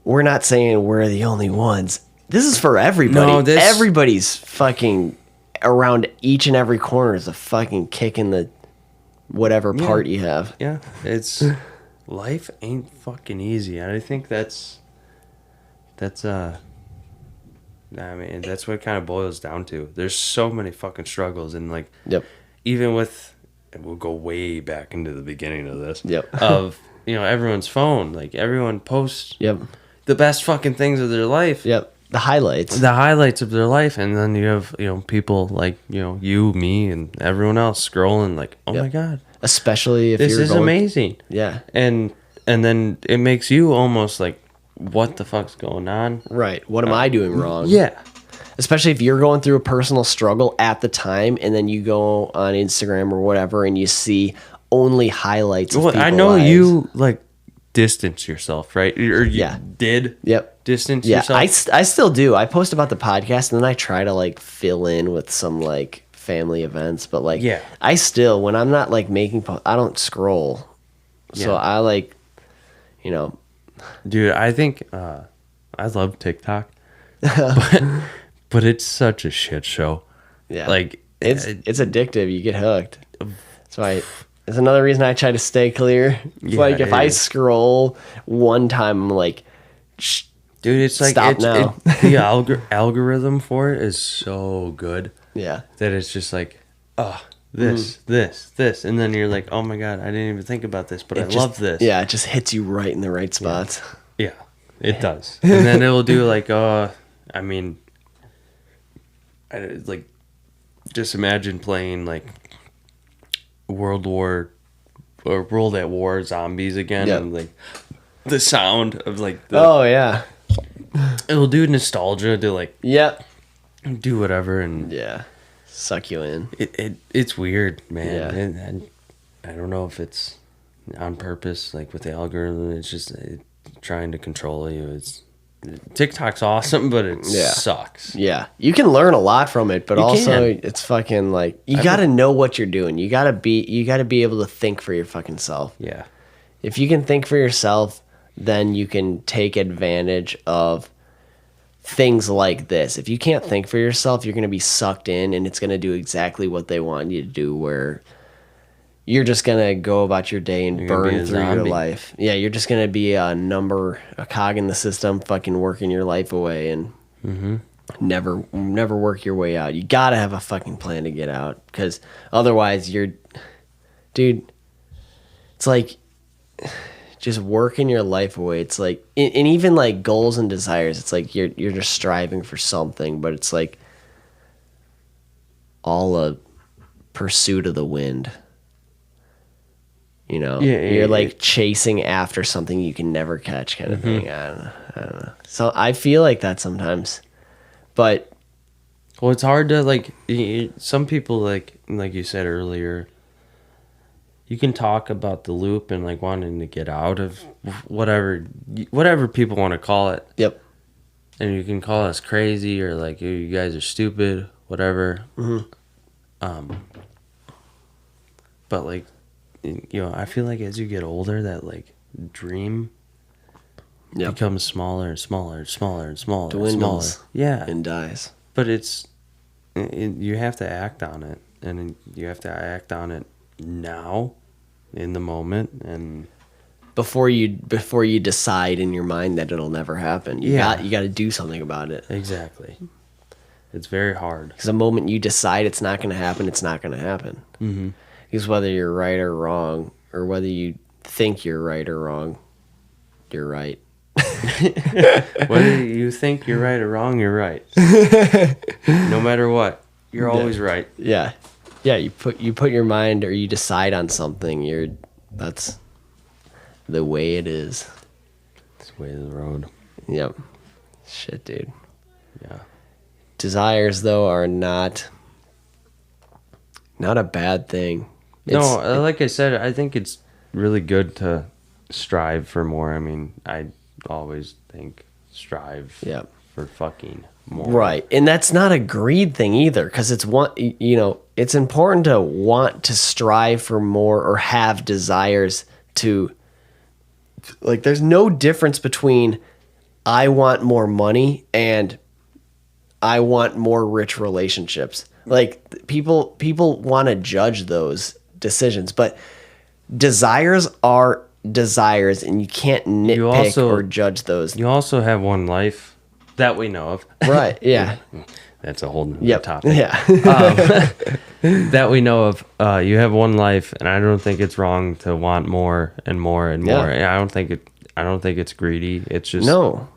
Speaker 1: we're not saying we're the only ones. This is for everybody. No, everybody's fucking around each and every corner is a fucking kick in the whatever part you have.
Speaker 2: Yeah, it's life ain't fucking easy. And I think that's I mean, that's what it kind of boils down to. There's so many fucking struggles and like even with, and we'll go way back into the beginning of this of everyone's phone, like everyone posts the best fucking things of their life.
Speaker 1: The highlights
Speaker 2: of their life, and then you have people like you, me, and everyone else scrolling like, oh my god,
Speaker 1: especially if
Speaker 2: this is amazing. And then it makes you almost like, what the fuck's going on?
Speaker 1: Right. What am I doing wrong?
Speaker 2: Yeah.
Speaker 1: Especially if you're going through a personal struggle at the time, and then you go on Instagram or whatever, and you see only highlights. Of
Speaker 2: I know lives. You like distance yourself, right? Or you did. Distance yourself.
Speaker 1: I still do. I post about the podcast, and then I try to like fill in with some like family events, but like I still, when I'm not like making I don't scroll. So I like,
Speaker 2: dude, I think I love TikTok, but it's such a shit show. Yeah, like
Speaker 1: it's addictive. You get hooked. That's why. It's another reason I try to stay clear. Like if I scroll one time, I'm like,
Speaker 2: dude, it's like
Speaker 1: stop now.
Speaker 2: The algorithm for it is so good.
Speaker 1: Yeah,
Speaker 2: that it's just like, this, and then you're like, oh my god, I didn't even think about this, but I love this.
Speaker 1: Yeah, it just hits you right in the right spots.
Speaker 2: Yeah, it does. And then it'll do like, I mean, like, just imagine playing like World at War zombies again, and like the sound of like it'll do nostalgia to like do whatever and
Speaker 1: suck you in.
Speaker 2: It's weird, man. And I don't know if it's on purpose, like with the algorithm. It's just trying to control you. TikTok's awesome, but it sucks.
Speaker 1: Yeah, you can learn a lot from it, but it's fucking like you got to know what you're doing. You got to be able to think for your fucking self.
Speaker 2: Yeah,
Speaker 1: if you can think for yourself, then you can take advantage of things like this. If you can't think for yourself, you're going to be sucked in, and it's going to do exactly what they want you to do, where you're just going to go about your day and burn through your life. Yeah, you're just going to be a cog in the system, fucking working your life away and never work your way out. You got to have a fucking plan to get out, because otherwise dude, it's like just working your life away. It's like, and even like goals and desires, it's like you're just striving for something, but it's like all a pursuit of the wind. You're like chasing after something you can never catch, kind of thing. I don't know. So I feel like that sometimes, but
Speaker 2: it's hard to like. Some people like you said earlier, you can talk about the loop and like wanting to get out of whatever people want to call it.
Speaker 1: Yep.
Speaker 2: And you can call us crazy or like you guys are stupid, whatever. But like, I feel like as you get older, that like dream becomes smaller and smaller and smaller and smaller.
Speaker 1: Dwindles.
Speaker 2: Smaller. Yeah.
Speaker 1: And dies.
Speaker 2: But you have to act on it, and you have to act on it now, in the moment, and
Speaker 1: before you decide in your mind that it'll never happen. You got to do something about it.
Speaker 2: Exactly. It's very hard.
Speaker 1: Because the moment you decide it's not going to happen, it's not going to happen. Mm-hmm. Because whether you're right or wrong, or whether you think you're right or wrong, you're right.
Speaker 2: Whether you think you're right or wrong, you're right. No matter what, you're always right.
Speaker 1: Yeah. You put your mind, or you decide on something. That's the way it is.
Speaker 2: It's the way of the road.
Speaker 1: Yep. Shit, dude.
Speaker 2: Yeah.
Speaker 1: Desires, though, are not a bad thing.
Speaker 2: No, like I said, I think it's really good to strive for more. I mean, I always think strive for fucking more.
Speaker 1: Right. And that's not a greed thing either, because it's important to want to strive for more or have desires to, like, there's no difference between I want more money and I want more rich relationships. Like, people want to judge those decisions, but desires are desires, and you can't nitpick or judge those.
Speaker 2: You also have one life that we know of.
Speaker 1: Right, yeah.
Speaker 2: That's a whole new topic.
Speaker 1: Yeah.
Speaker 2: That we know of. You have one life, and I don't think it's wrong to want more and more and more. I don't think it's greedy. It's just
Speaker 1: no.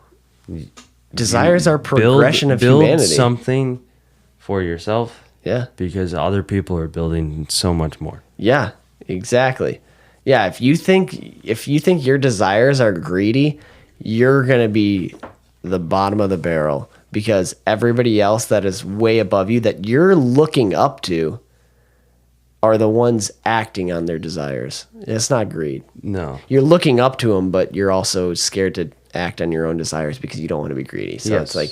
Speaker 1: Desires are progression of humanity.
Speaker 2: Build something for yourself.
Speaker 1: Yeah.
Speaker 2: Because other people are building so much more.
Speaker 1: Yeah, exactly. Yeah, if you think your desires are greedy, you're going to be the bottom of the barrel, because everybody else that is way above you that you're looking up to are the ones acting on their desires. It's not greed.
Speaker 2: No.
Speaker 1: You're looking up to them, but you're also scared to act on your own desires because you don't want to be greedy. So it's like,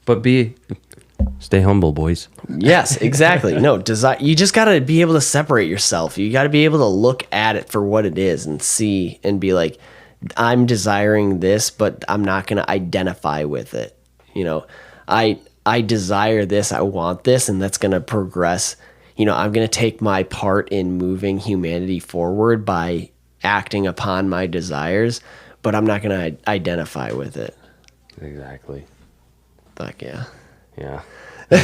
Speaker 2: but stay humble, boys.
Speaker 1: Yes, exactly. No, you just got to be able to separate yourself. You got to be able to look at it for what it is and see and be like, I'm desiring this, but I'm not going to identify with it. I desire this, I want this, and that's going to progress. I'm going to take my part in moving humanity forward by acting upon my desires, but I'm not going to identify with it.
Speaker 2: Exactly.
Speaker 1: Fuck yeah.
Speaker 2: Yeah.
Speaker 1: Hell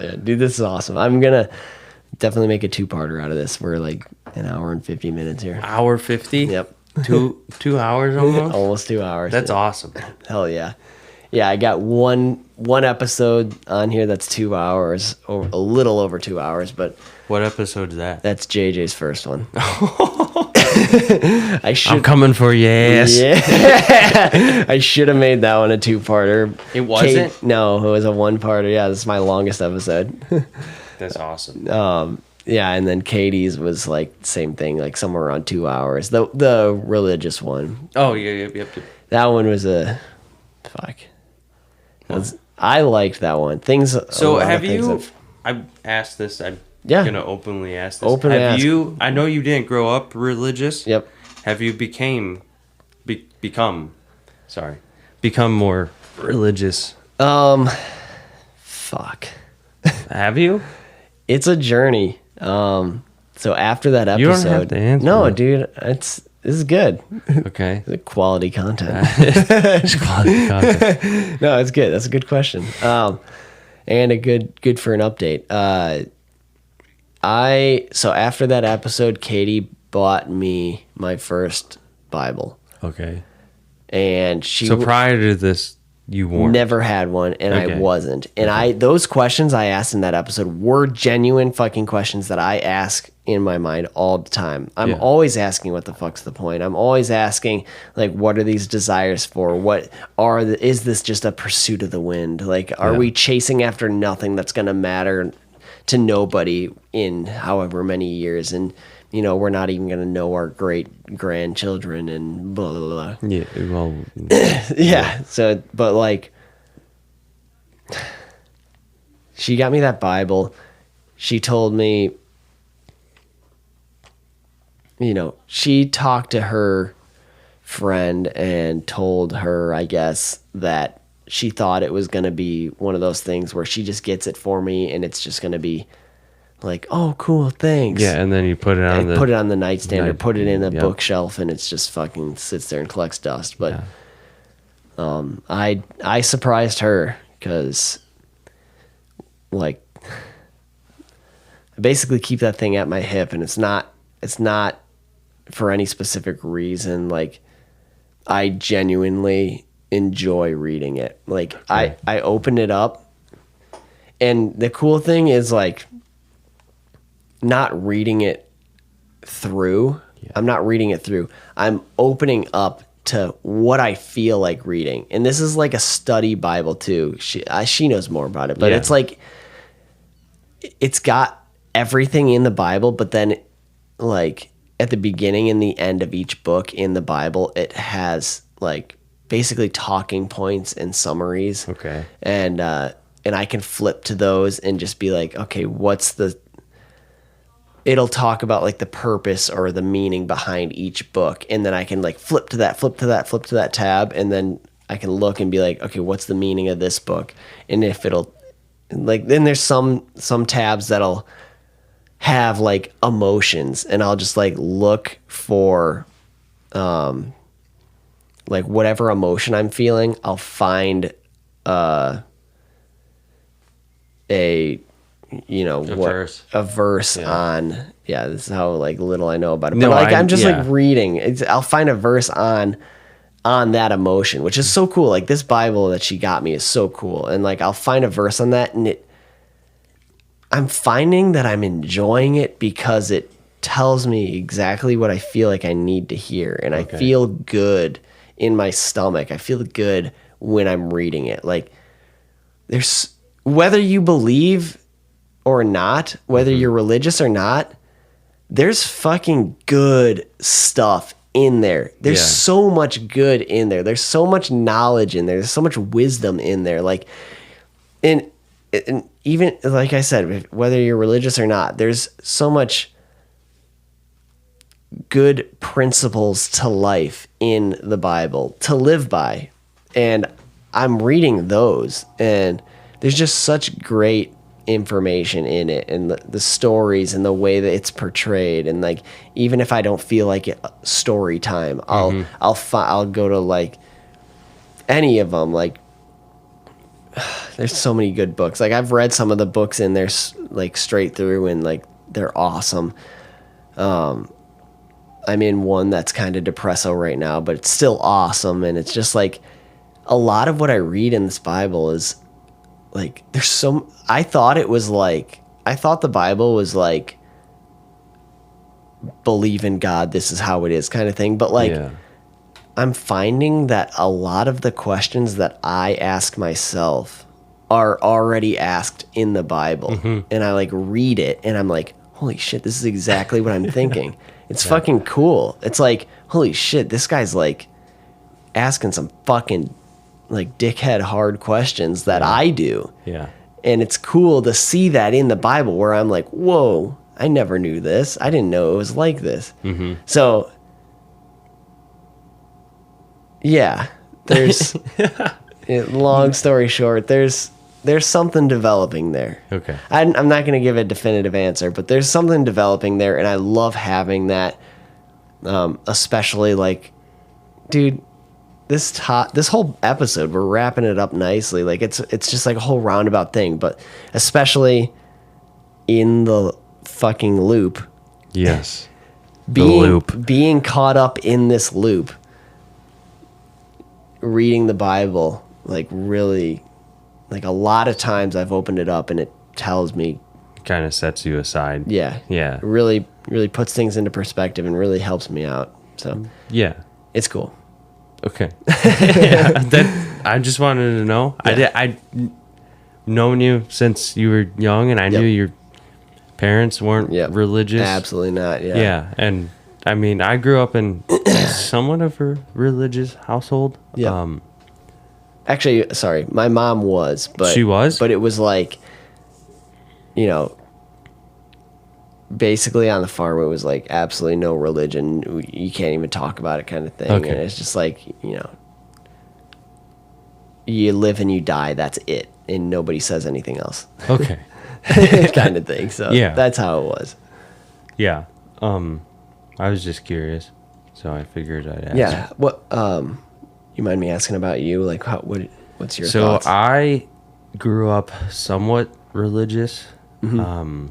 Speaker 1: yeah. Dude, this is awesome. I'm going to definitely make a 2-parter out of this. We're like an hour and 50 minutes here.
Speaker 2: Hour 50?
Speaker 1: Yep.
Speaker 2: 2 hours almost?
Speaker 1: Almost 2 hours.
Speaker 2: That's awesome.
Speaker 1: Hell yeah. Yeah, I got one episode on here that's 2 hours, or a little over 2 hours, but
Speaker 2: what episode is that?
Speaker 1: That's JJ's first one.
Speaker 2: I'm coming for your ass.
Speaker 1: Yeah. I should have made that one a 2-parter.
Speaker 2: It wasn't?
Speaker 1: No, it was a 1-parter. Yeah, this is my longest episode.
Speaker 2: That's awesome.
Speaker 1: Yeah, and then Katie's was like same thing, like somewhere around 2 hours. The religious one.
Speaker 2: Oh yeah, yep.
Speaker 1: That one was a fuck. I liked that one.
Speaker 2: So have you? I've asked this. I'm gonna openly ask this. I know you didn't grow up religious.
Speaker 1: Yep.
Speaker 2: Have you become more religious?
Speaker 1: Fuck.
Speaker 2: Have you?
Speaker 1: It's a journey. So after that episode,
Speaker 2: you don't have to answer.
Speaker 1: No, dude, this is good.
Speaker 2: Okay.
Speaker 1: It's quality content.
Speaker 2: It's quality content.
Speaker 1: No, it's good. That's a good question. And a good for an update. So after that episode, Katie bought me my first Bible.
Speaker 2: Okay.
Speaker 1: And
Speaker 2: So prior to this, you weren't.
Speaker 1: Never had one, and
Speaker 2: Okay.
Speaker 1: I wasn't. And those questions I asked in that episode were genuine fucking questions that I ask in my mind all the time. I'm always asking, what the fuck's the point? I'm always asking, like, what are these desires for? Is this just a pursuit of the wind? Like, are we chasing after nothing that's going to matter? to nobody in however many years, and we're not even going to know our great grandchildren and blah blah blah.
Speaker 2: Yeah, well,
Speaker 1: yeah. So, but like, she got me that Bible. She told me, she talked to her friend and told her, I guess, that she thought it was going to be one of those things where she just gets it for me and it's just going to be like, oh, cool, thanks.
Speaker 2: yeah, and then you put it on
Speaker 1: the nightstand or put it in a bookshelf and it's just fucking sits there and collects dust. But I surprised her because, like, I basically keep that thing at my hip, and it's not for any specific reason. Like, I genuinely enjoy reading it. Like, okay. I open it up, and the cool thing is, like, not reading it through. Yeah. I'm not reading it through. I'm opening up to what I feel like reading. And this is like a study Bible too. She knows more about it, but it's like, it's got everything in the Bible, but then, like, at the beginning and the end of each book in the Bible, it has, like, basically talking points and summaries.
Speaker 2: Okay.
Speaker 1: And I can flip to those and just be like, okay, it'll talk about, like, the purpose or the meaning behind each book. And then I can, like, flip to that tab. And then I can look and be like, okay, what's the meaning of this book? And if it'll, like, then there's some tabs that'll have, like, emotions, and I'll just, like, look for like, whatever emotion I'm feeling, I'll find a verse on. Yeah, this is how, like, little I know about it.
Speaker 2: No,
Speaker 1: but, like, I'm just like reading. I'll find a verse on that emotion, which is so cool. Like, this Bible that she got me is so cool, and, like, I'll find a verse on that, and I'm finding that I'm enjoying it because it tells me exactly what I feel like I need to hear, and I feel good in my stomach. I feel good when I'm reading it. Like, there's, whether you believe or not, whether you're religious or not, there's fucking good stuff in there. There's so much good in there. There's so much knowledge in there. There's so much wisdom in there. Like, and even, like I said, whether you're religious or not, there's so much good principles to life in the Bible to live by. And I'm reading those, and there's just such great information in it, and the stories and the way that it's portrayed. And, like, even if I don't feel like it, story time, I'll go to, like, any of them. Like, there's so many good books. Like, I've read some of the books in there, like, straight through, and, like, they're awesome. I'm in one that's kind of depresso right now, but it's still awesome. And it's just, like, a lot of what I read in this Bible is, like, I thought the Bible was, like, believe in God, this is how it is kind of thing. But, like, I'm finding that a lot of the questions that I ask myself are already asked in the Bible. Mm-hmm. And I, like, read it, and I'm like, holy shit, this is exactly what I'm thinking. It's fucking cool. It's like, holy shit, this guy's, like, asking some fucking, like, dickhead hard questions that I do.
Speaker 2: Yeah.
Speaker 1: And it's cool to see that in the Bible, where I'm like, whoa, I never knew this. I didn't know it was like this. Mm-hmm. So, yeah, there's, long story short, there's something developing there.
Speaker 2: Okay.
Speaker 1: I'm not going to give a definitive answer, but there's something developing there, and I love having that, especially, like, dude, this whole episode, we're wrapping it up nicely. Like, it's just like a whole roundabout thing, but especially in the fucking loop.
Speaker 2: Yes.
Speaker 1: Being caught up in this loop, reading the Bible, like, really, like, a lot of times I've opened it up and it tells me,
Speaker 2: kind of sets you aside.
Speaker 1: Yeah. It really puts things into perspective and really helps me out. So, yeah, it's cool.
Speaker 2: Okay. I just wanted to know. Yeah. I've known you since you were young, and I knew parents weren't
Speaker 1: Yep.
Speaker 2: religious.
Speaker 1: Absolutely not. Yeah.
Speaker 2: Yeah, and I mean, I grew up in somewhat of a religious household.
Speaker 1: Yeah. Actually, sorry, my mom was, but
Speaker 2: She was?
Speaker 1: but it was like, you know, basically on the farm, it was like absolutely no religion. You can't even talk about it, kind of thing.
Speaker 2: Okay.
Speaker 1: And it's just like, you live and you die. That's it, and nobody says anything else,
Speaker 2: Okay.
Speaker 1: kind of thing. So
Speaker 2: Yeah.
Speaker 1: that's how it was.
Speaker 2: Yeah. I was just curious, so I figured I'd ask.
Speaker 1: Yeah. What? You mind me asking about you? Like, what's your
Speaker 2: So
Speaker 1: thoughts?
Speaker 2: I grew up somewhat religious.
Speaker 1: Mm-hmm.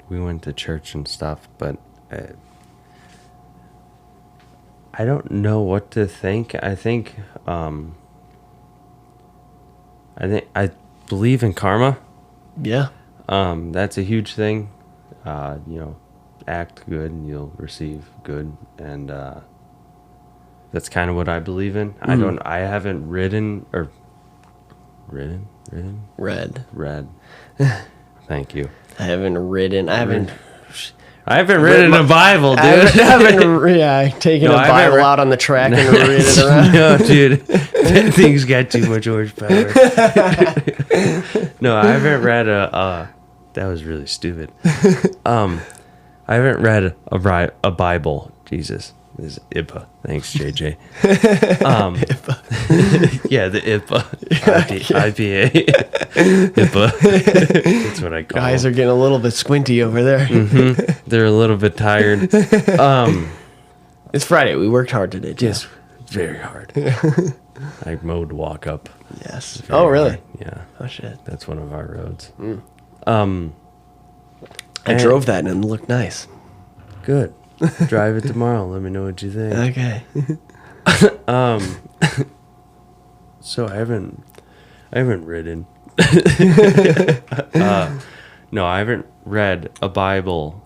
Speaker 2: We went to church and stuff, but I don't know what to think. I think I believe in karma.
Speaker 1: Yeah.
Speaker 2: That's a huge thing. Act good and you'll receive good, and that's kind of what I believe in. I haven't ridden or ridden.
Speaker 1: Red.
Speaker 2: Thank you.
Speaker 1: I haven't ridden. I haven't
Speaker 2: ridden a Bible, dude.
Speaker 1: I haven't taken
Speaker 2: No,
Speaker 1: a
Speaker 2: I haven't
Speaker 1: Bible out on the track and ridden it around.
Speaker 2: No, dude. That thing's got too much horsepower. No, I haven't read that was really stupid. I haven't read a Bible. Jesus. This is IPA. Thanks, JJ. Yeah, the IPA. IPA. IPA. That's what I call
Speaker 1: Guys
Speaker 2: them.
Speaker 1: are getting a little bit squinty over there.
Speaker 2: They're a little bit tired.
Speaker 1: It's Friday. We worked hard today, too.
Speaker 2: Yes, very hard. I mowed walk up.
Speaker 1: Yes.
Speaker 2: Very
Speaker 1: Oh, really?
Speaker 2: hard. Yeah.
Speaker 1: Oh, shit.
Speaker 2: That's one of our roads.
Speaker 1: I drove that and it looked nice.
Speaker 2: Good. Drive it tomorrow. Let me know what you think.
Speaker 1: Okay.
Speaker 2: So I haven't ridden. No, I haven't read a Bible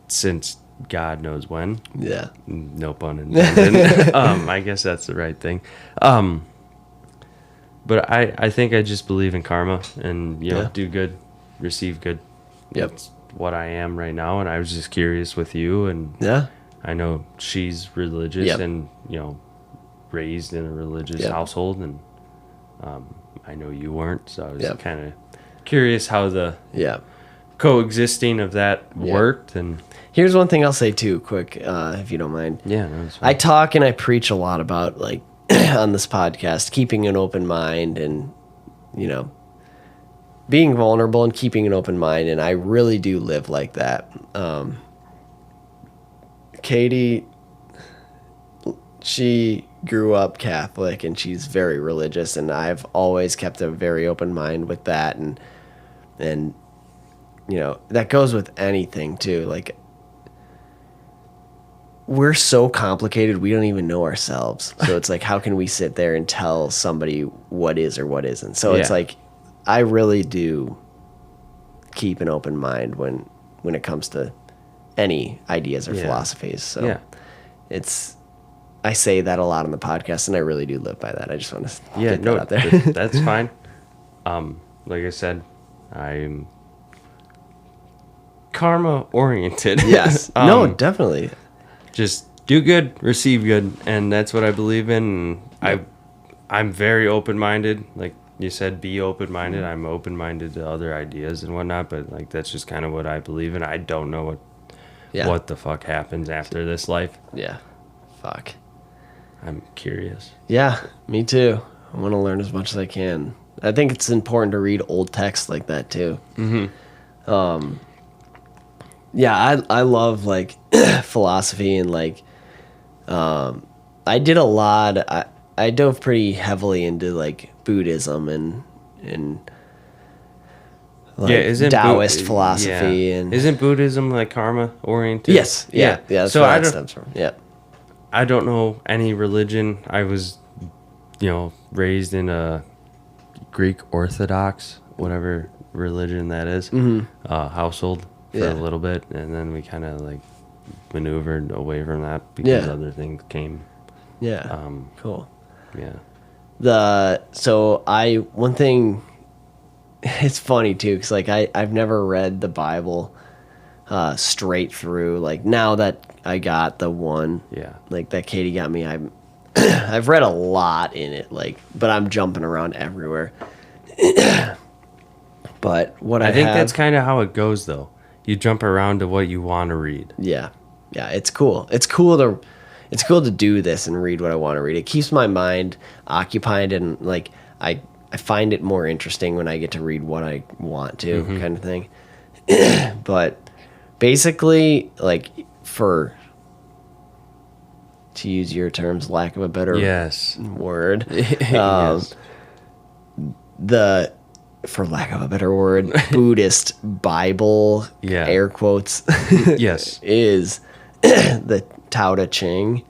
Speaker 2: since God knows when.
Speaker 1: Yeah.
Speaker 2: No pun intended. I guess that's the right thing. But I think I just believe in karma and do good, receive good.
Speaker 1: Yep.
Speaker 2: That's what I am right now, and I was just curious with you, and
Speaker 1: Yeah.
Speaker 2: I know she's religious
Speaker 1: Yep.
Speaker 2: and raised in a religious
Speaker 1: Yep.
Speaker 2: household, and I know you weren't, so I was
Speaker 1: Yep.
Speaker 2: kind of curious how the
Speaker 1: Yeah.
Speaker 2: coexisting of that worked. And
Speaker 1: Here's one thing I'll say, too, quick, if you don't mind.
Speaker 2: yeah, no, it's
Speaker 1: I
Speaker 2: fine.
Speaker 1: talk and I preach a lot about, like, on this podcast, keeping an open mind and, being vulnerable and keeping an open mind. And I really do live like that. Katie, she grew up Catholic and she's very religious, and I've always kept a very open mind with that. And that goes with anything too. Like, we're so complicated, we don't even know ourselves. So it's like, how can we sit there and tell somebody what is or what isn't? So it's
Speaker 2: Yeah.
Speaker 1: like, I really do keep an open mind when it comes to any ideas or
Speaker 2: Yeah.
Speaker 1: philosophies. So
Speaker 2: Yeah.
Speaker 1: I say that a lot on the podcast, and I really do live by that. I just want to get
Speaker 2: no,
Speaker 1: that out there.
Speaker 2: that's fine. Like I said, I'm karma oriented.
Speaker 1: Yes. No, definitely.
Speaker 2: Just do good, receive good, and that's what I believe in. And I'm very open minded. Like you said, be open minded. I'm open minded to other ideas and whatnot, but like that's just kind of what I believe in. I don't know what the fuck happens after this life.
Speaker 1: Yeah. Fuck.
Speaker 2: I'm curious.
Speaker 1: Yeah, me too. I want to learn as much as I can. I think it's important to read old texts like that too. Mm-hmm. Yeah, I love like philosophy and like I did a lot. I dove pretty heavily into like Buddhism and like
Speaker 2: isn't
Speaker 1: Taoist philosophy
Speaker 2: yeah.
Speaker 1: and
Speaker 2: Isn't Buddhism like karma oriented?
Speaker 1: yes, yeah. That's
Speaker 2: so
Speaker 1: where
Speaker 2: I
Speaker 1: that
Speaker 2: don't,
Speaker 1: stems from. Yeah,
Speaker 2: I don't know any religion. I was, raised in a Greek Orthodox, whatever religion that is, household for a little bit, and then we kind of like maneuvered away from that because other things came.
Speaker 1: yeah. Cool.
Speaker 2: Yeah.
Speaker 1: One thing, it's funny too, because like I've never read the Bible, straight through. Like now that I got the one, like that Katie got me, I've read a lot in it, like, but I'm jumping around everywhere. But what
Speaker 2: I think that's kind of how it goes, though. You jump around to what you want to read.
Speaker 1: Yeah, it's cool. It's cool to do this and read what I want to read. It keeps my mind occupied, and like I find it more interesting when I get to read what I want to, kind of thing. But basically, like, to use your terms, lack of a better word, for lack of a better word, Buddhist Bible, air quotes, is the Tao Te Ching,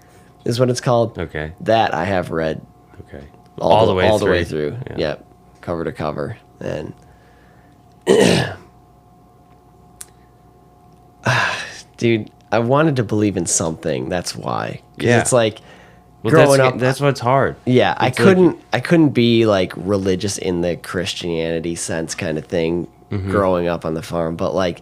Speaker 1: is what it's called.
Speaker 2: Okay.
Speaker 1: That I have read.
Speaker 2: Okay.
Speaker 1: All the way through. Yeah. Yep. Cover to cover. And dude, I wanted to believe in something. That's why.
Speaker 2: Yeah.
Speaker 1: It's like, growing up,
Speaker 2: that's what's hard.
Speaker 1: Yeah, I couldn't be like religious in the Christianity sense kind of thing growing up on the farm, but like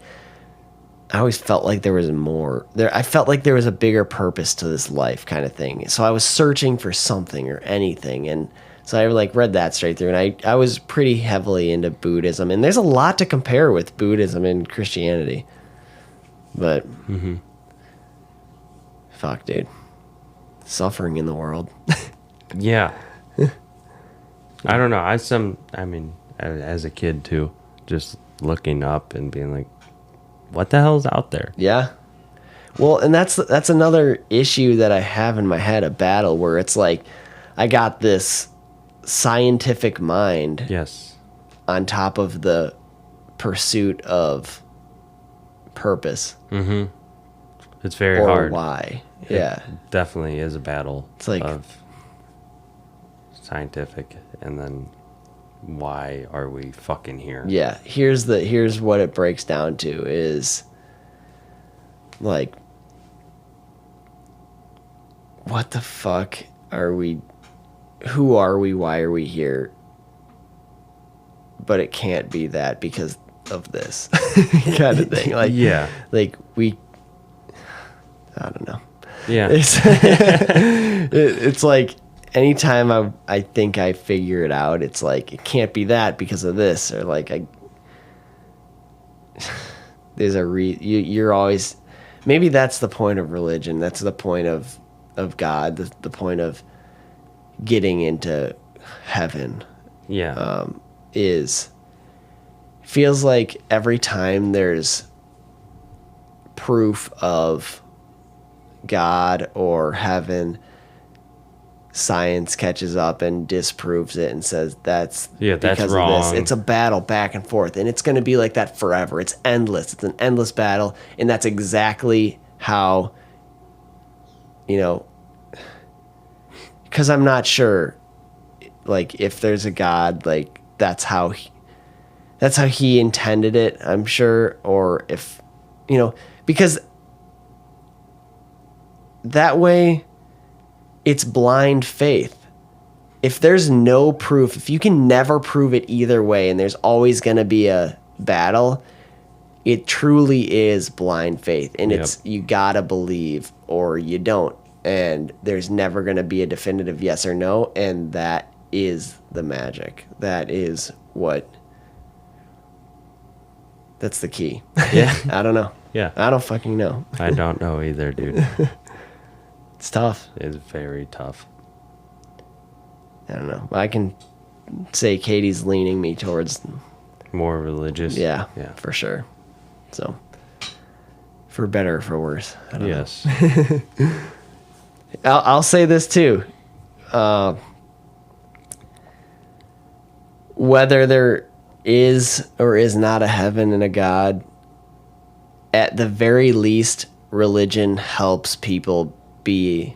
Speaker 1: I always felt like there was more there. I felt like there was a bigger purpose to this life kind of thing. So I was searching for something or anything, and so I like read that straight through, and I was pretty heavily into Buddhism, and there's a lot to compare with Buddhism and Christianity. But fuck, dude. Suffering in the world.
Speaker 2: Yeah. I don't know. I mean, as a kid too, just looking up and being like, what the hell's out there?
Speaker 1: Yeah. Well, and that's another issue that I have in my head, a battle where it's like I got this scientific mind.
Speaker 2: Yes.
Speaker 1: On top of the pursuit of purpose.
Speaker 2: Mm-hmm. It's very
Speaker 1: or
Speaker 2: hard.
Speaker 1: Why? Yeah.
Speaker 2: It definitely is a battle of scientific, and then why are we fucking here?
Speaker 1: Yeah. Here's what it breaks down to is like, what the fuck are we? Who are we? Why are we here? But it can't be that because of this kind of thing. Like, like I don't know.
Speaker 2: Yeah.
Speaker 1: It's like anytime I think I figure it out, it's like it can't be that because of this, or like there's you're always, maybe that's the point of religion. That's the point of God. The point of getting into heaven.
Speaker 2: Yeah.
Speaker 1: Feels like every time there's proof of God or heaven, science catches up and disproves it and says that's because
Speaker 2: wrong.
Speaker 1: Of this. It's a battle back and forth, and it's going to be like that forever. It's endless. It's an endless battle, and that's exactly how, because I'm not sure, like, if there's a God, like that's how he intended it, I'm sure, or if, because that way it's blind faith. If there's no proof, if you can never prove it either way, and there's always going to be a battle, it truly is blind faith. And it's, you gotta believe or you don't. And there's never going to be a definitive yes or no. And that is the magic. That is that's the key.
Speaker 2: Yeah.
Speaker 1: I don't know.
Speaker 2: Yeah.
Speaker 1: I don't fucking know.
Speaker 2: I don't know either, dude.
Speaker 1: It's tough.
Speaker 2: It's very tough.
Speaker 1: I don't know. I can say Katie's leaning me towards
Speaker 2: more religious.
Speaker 1: Yeah, for sure. So, for better or for worse. I don't know. I'll say this too. Whether there is or is not a heaven and a God, at the very least, religion helps people be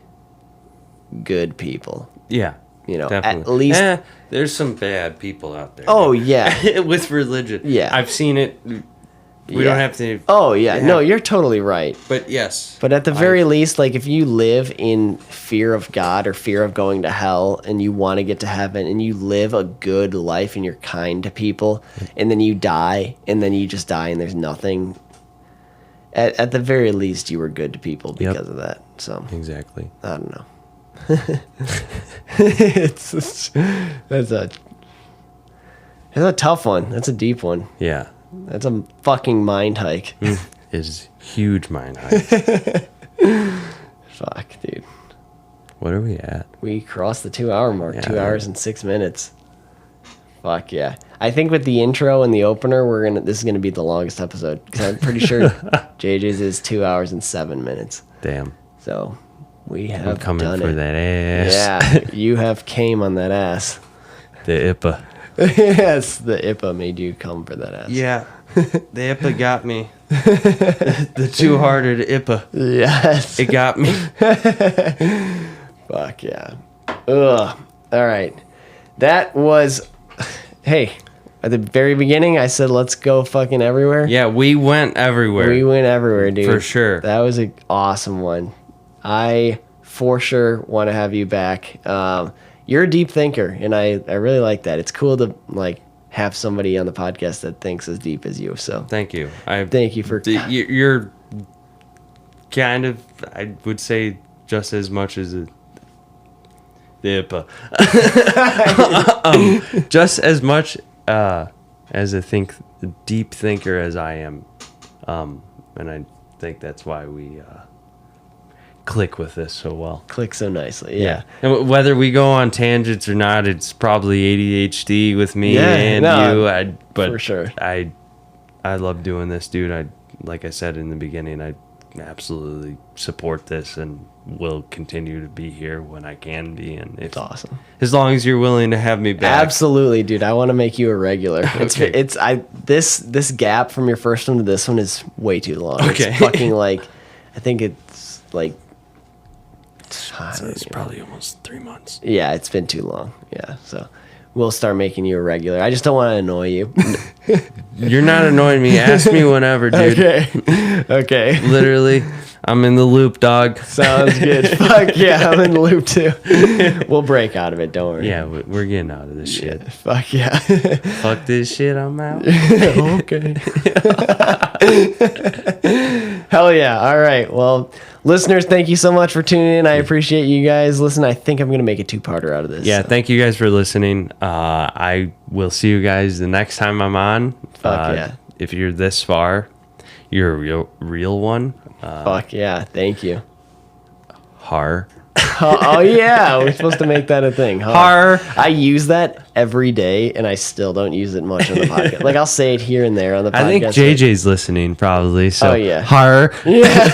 Speaker 1: good people.
Speaker 2: Yeah. Definitely.
Speaker 1: At least
Speaker 2: there's some bad people out there.
Speaker 1: Oh, yeah.
Speaker 2: With religion.
Speaker 1: Yeah.
Speaker 2: I've seen it. We don't have to.
Speaker 1: Oh, yeah. No, you're totally right.
Speaker 2: But yes.
Speaker 1: But at the very least, like, if you live in fear of God or fear of going to hell and you want to get to heaven and you live a good life and you're kind to people and then you die and then you just die and there's nothing, at the very least, you were good to people because of that. So
Speaker 2: Exactly.
Speaker 1: I don't know. That's a tough one. That's a deep one.
Speaker 2: Yeah.
Speaker 1: That's a fucking mind hike.
Speaker 2: Is huge mind hike.
Speaker 1: Fuck, dude.
Speaker 2: What are we at?
Speaker 1: We crossed the 2-hour mark.
Speaker 2: Yeah.
Speaker 1: 2 hours and 6 minutes. Fuck yeah. I think with the intro and the opener, this is gonna be the longest episode because I'm pretty sure JJ's is 2 hours and 7 minutes.
Speaker 2: Damn.
Speaker 1: So we have
Speaker 2: I'm coming
Speaker 1: done
Speaker 2: for
Speaker 1: it.
Speaker 2: that ass.
Speaker 1: Yeah, you have came on that ass.
Speaker 2: The IPA.
Speaker 1: Yes, the IPA made you come for that ass.
Speaker 2: Yeah. The IPA got me. The two-hearted IPA.
Speaker 1: Yes.
Speaker 2: It got me.
Speaker 1: Fuck yeah. Ugh. All right. That was... Hey, at the very beginning, I said, let's go fucking everywhere.
Speaker 2: Yeah, we went everywhere.
Speaker 1: We went everywhere, dude.
Speaker 2: For sure.
Speaker 1: That was an awesome one. I for sure want to have you back. You're a deep thinker, and I really like that. It's cool to have somebody on the podcast that thinks as deep as you. So
Speaker 2: Thank you.
Speaker 1: thank you for...
Speaker 2: You're kind of, I would say, just as much as the IPA. Just as much as a deep thinker as I am. And I think that's why we click with this so well.
Speaker 1: Click so nicely. Yeah.
Speaker 2: And whether we go on tangents or not, it's probably ADHD with me and you. But
Speaker 1: for sure.
Speaker 2: I love doing this, dude. Like I said in the beginning, I absolutely support this and will continue to be here when I can be. And
Speaker 1: It's awesome.
Speaker 2: as long as you're willing to have me back.
Speaker 1: Absolutely, dude. I want to make you a regular.
Speaker 2: Okay.
Speaker 1: This gap from your first one to this one is way too long.
Speaker 2: Okay.
Speaker 1: It's fucking I think it's
Speaker 2: It's probably almost 3 months.
Speaker 1: yeah, it's been too long. Yeah, so we'll start making you a regular. I just don't want to annoy you.
Speaker 2: You're not annoying me. Ask me whenever, dude.
Speaker 1: Okay.
Speaker 2: Literally, I'm in the loop, dog.
Speaker 1: Sounds good. Fuck yeah, I'm in the loop too. We'll break out of it. Don't worry.
Speaker 2: Yeah, we're getting out of this shit.
Speaker 1: Fuck yeah.
Speaker 2: Fuck this shit, I'm out.
Speaker 1: Okay. Hell yeah. All right. Well, listeners, thank you so much for tuning in. I appreciate you guys. Listen, I think I'm going to make a 2-parter out of this.
Speaker 2: Yeah, thank you guys for listening. I will see you guys the next time I'm on.
Speaker 1: Fuck yeah.
Speaker 2: If you're this far, you're a real one.
Speaker 1: Fuck yeah. Thank you.
Speaker 2: Har.
Speaker 1: Oh, yeah. We're supposed to make that a thing.
Speaker 2: Har.
Speaker 1: I use that every day, and I still don't use it much on the podcast. I'll say it here and there on the podcast.
Speaker 2: I think JJ's listening probably. So.
Speaker 1: Oh, yeah.
Speaker 2: Har.
Speaker 1: Yeah.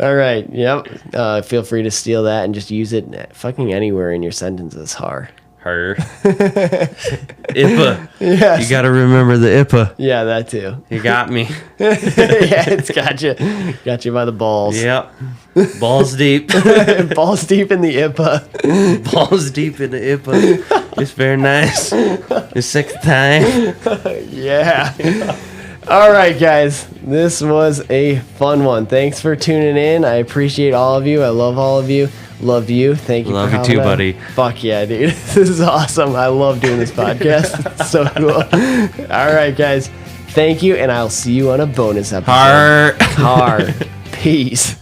Speaker 1: All right. Yep. Feel free to steal that and just use it fucking anywhere in your sentences. Har.
Speaker 2: Her. IPA.
Speaker 1: Yes.
Speaker 2: You got to remember the IPA.
Speaker 1: Yeah, that too.
Speaker 2: You got me.
Speaker 1: Yeah, it's got you. Got you by the balls.
Speaker 2: Yep. Balls deep.
Speaker 1: Balls deep in the IPA.
Speaker 2: Balls deep in the IPA. It's very nice. The sixth time.
Speaker 1: Yeah. All right, guys. This was a fun one. Thanks for tuning in. I appreciate all of you. I love all of you. Love you. Thank you.
Speaker 2: Love
Speaker 1: for
Speaker 2: you too,
Speaker 1: hopping on.
Speaker 2: buddy.
Speaker 1: Fuck yeah, dude. This is awesome. I love doing this podcast. It's so cool. All right, guys. Thank you, and I'll see you on a bonus episode.
Speaker 2: Har.
Speaker 1: Har. Peace.